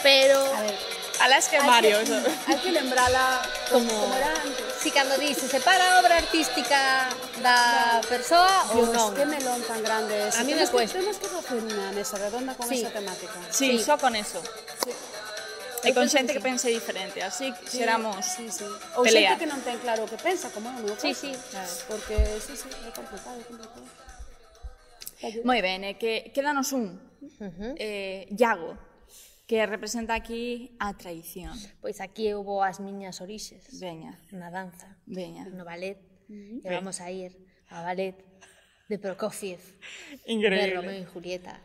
Pero A ver, Alaska es Mario, eso. hai que lembrala como era antes. si cando di se separa a obra artística da persoa ou Dios, non. que melón tan grande ese. A mí me cuesta. Temos que facer unha mesa redonda con Sí. esa temática. Sí, Sí. só con eso. Sí. E con penso xente que que pense diferente, así que xeramos Sí, sí. Ou pelea. xente que non ten claro o que pensa, como é o meu Sí, caso. sí. Porque, sí, sí, é complicado, é complicado. Moi ben, que quédanos un. Iago, que representa aquí a traición. Pois aquí houbo as miñas orixes Veña, na danza, veña. no ballet. E vamos a ir ao ballet de Prokofiev, de Increíble. Romeo y Julieta.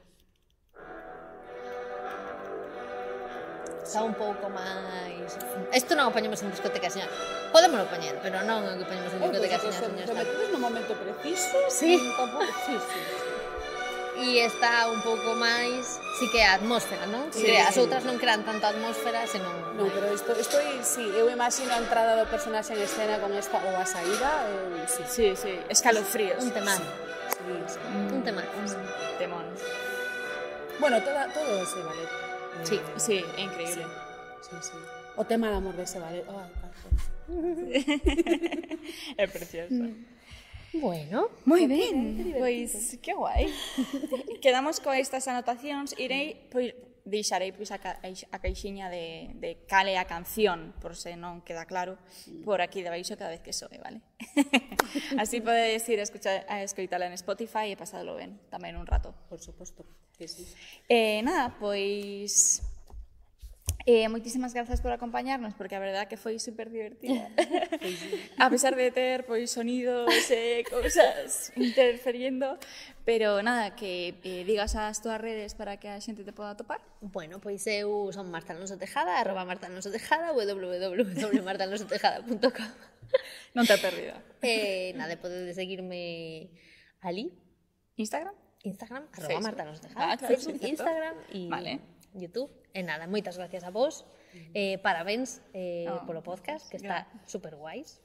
Está un pouco máis... Isto non o poñemos en discoteca, señor. Podémoslo poñer, pero non o que poñemos en discoteca, señor. Se metedes no momento preciso, Sí. tampouco, sí, sí. E está un pouco máis... Sí que é a atmósfera, non? Sí, Que as sí. outras non crean tanto atmósfera, senón... Non, pero isto sí, eu imagino a entrada do personaxe en escena con esta ou a saída, sí. Sí, sí, escalofríos. Un temazo. Sí, sí. Un temazo. Temón. Bueno, todo ese ballet. Sí. Sí, é increíble. Sí, sí. O tema de amor dese ballet. Ai, cacho. É precioso. Bueno. Moi ben, pois que guai. Quedamos con estas anotacións, deixarei pois a caixiña de cale a canción, por se non queda claro, por aquí debaixo cada vez que soe, vale? Así podedes ir a escoitala en Spotify e pasadlo ben, tamén un rato. Por suposto. Sí, sí. Nada, pois... moitísimas grazas por acompañarnos, porque a verdad que foi super divertida. A pesar de ter pois sonidos e cousas interferiendo, pero nada, que digas as túas redes para que a xente te poda topar. Bueno, pois eu son Marta Alonso Tejada, @martaalonsotejada, www.martaalonsotejada.com. Non te perdido. Nada, podedes seguirme ali, Instagram? Instagram, Facebook. @martaalonsotejada, Claro, Facebook, sí, certo. Instagram e Vale. YouTube. E nada, moitas gracias a vos. Parabéns polo podcast, que está super guais.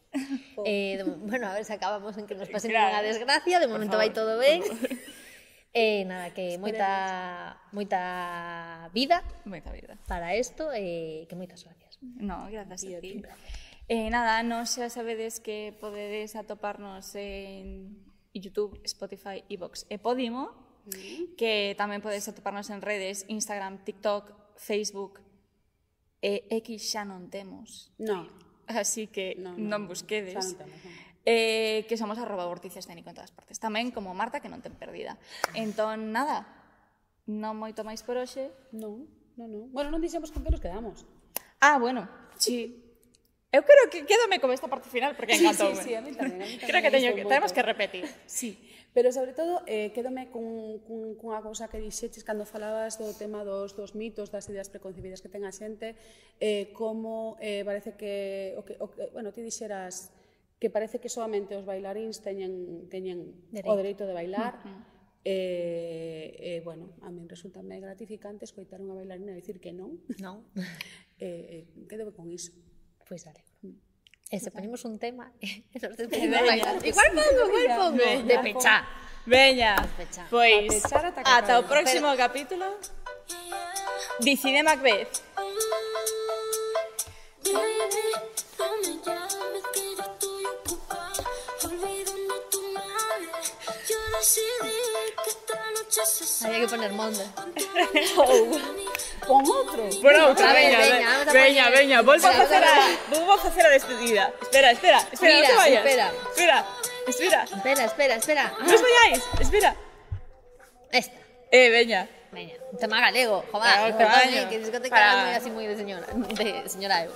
Bueno, a ver se acabamos en que nos pasen Claro. unha desgracia, de momento vai todo ben. Nada, que moita vida Moita vida. para isto e que moitas gracias. No, grazas a ti. Nada, non xa sabedes que podedes atoparnos en YouTube, Spotify, iVoox e Podimo, que tamén podedes atoparnos en redes, Instagram, TikTok, Facebook, e X xa non temos. No. Así que No, non busquedes. xa non temos, non. Que somos @vorticescénico en todas partes. Tamén como Marta, que non ten perdida. Entón, nada, non moito máis por hoxe. Non. Bueno, non dixemos con que nos quedamos. Ah, bueno, sí. Eu creo que quédame con esta parte final porque encantoume. Sí, a mí tamén. Creo que tenemos que repetir. Sí, pero sobre todo quédome cunha cousa que dixeches cando falabas do tema dos mitos, das ideas preconcebidas que ten a xente, como parece que, bueno, ti dixeras que parece que solamente os bailaríns teñen o dereito de bailar. Bueno, a min resulta gratificante escoitar unha bailarina dicir que non. Non? Quédome con iso. Pois alegro. E se poñemos un tema, nos Veña. despedimos. Igual pongo. De pechá. Veña, Pechá. pois A pechar ata que ata o acabe. próximo capítulo. Dicide Macbeth. Baby, no me llames que yo estoy ocupada olvidando tu madre. Yo decidí que esta noche se Había que poner monde. Pon outro. Bueno, outra, A ver, veña, vamos a veña, poñer- veña, volvo a Espera, facer a despedida. Espera, non Mira, te vayas. espera. Espera. Espera. Non os vayáis, espera. Esta. Veña. Veña, un tema galego, joder. Claro, temaño. Que discoteca Para- moi así moi de señora eu.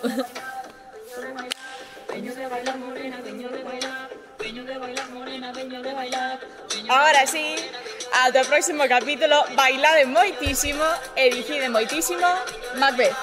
Ahora sí, ata o próximo capítulo, bailade moitísimo e dicide moitísimo Macbeth.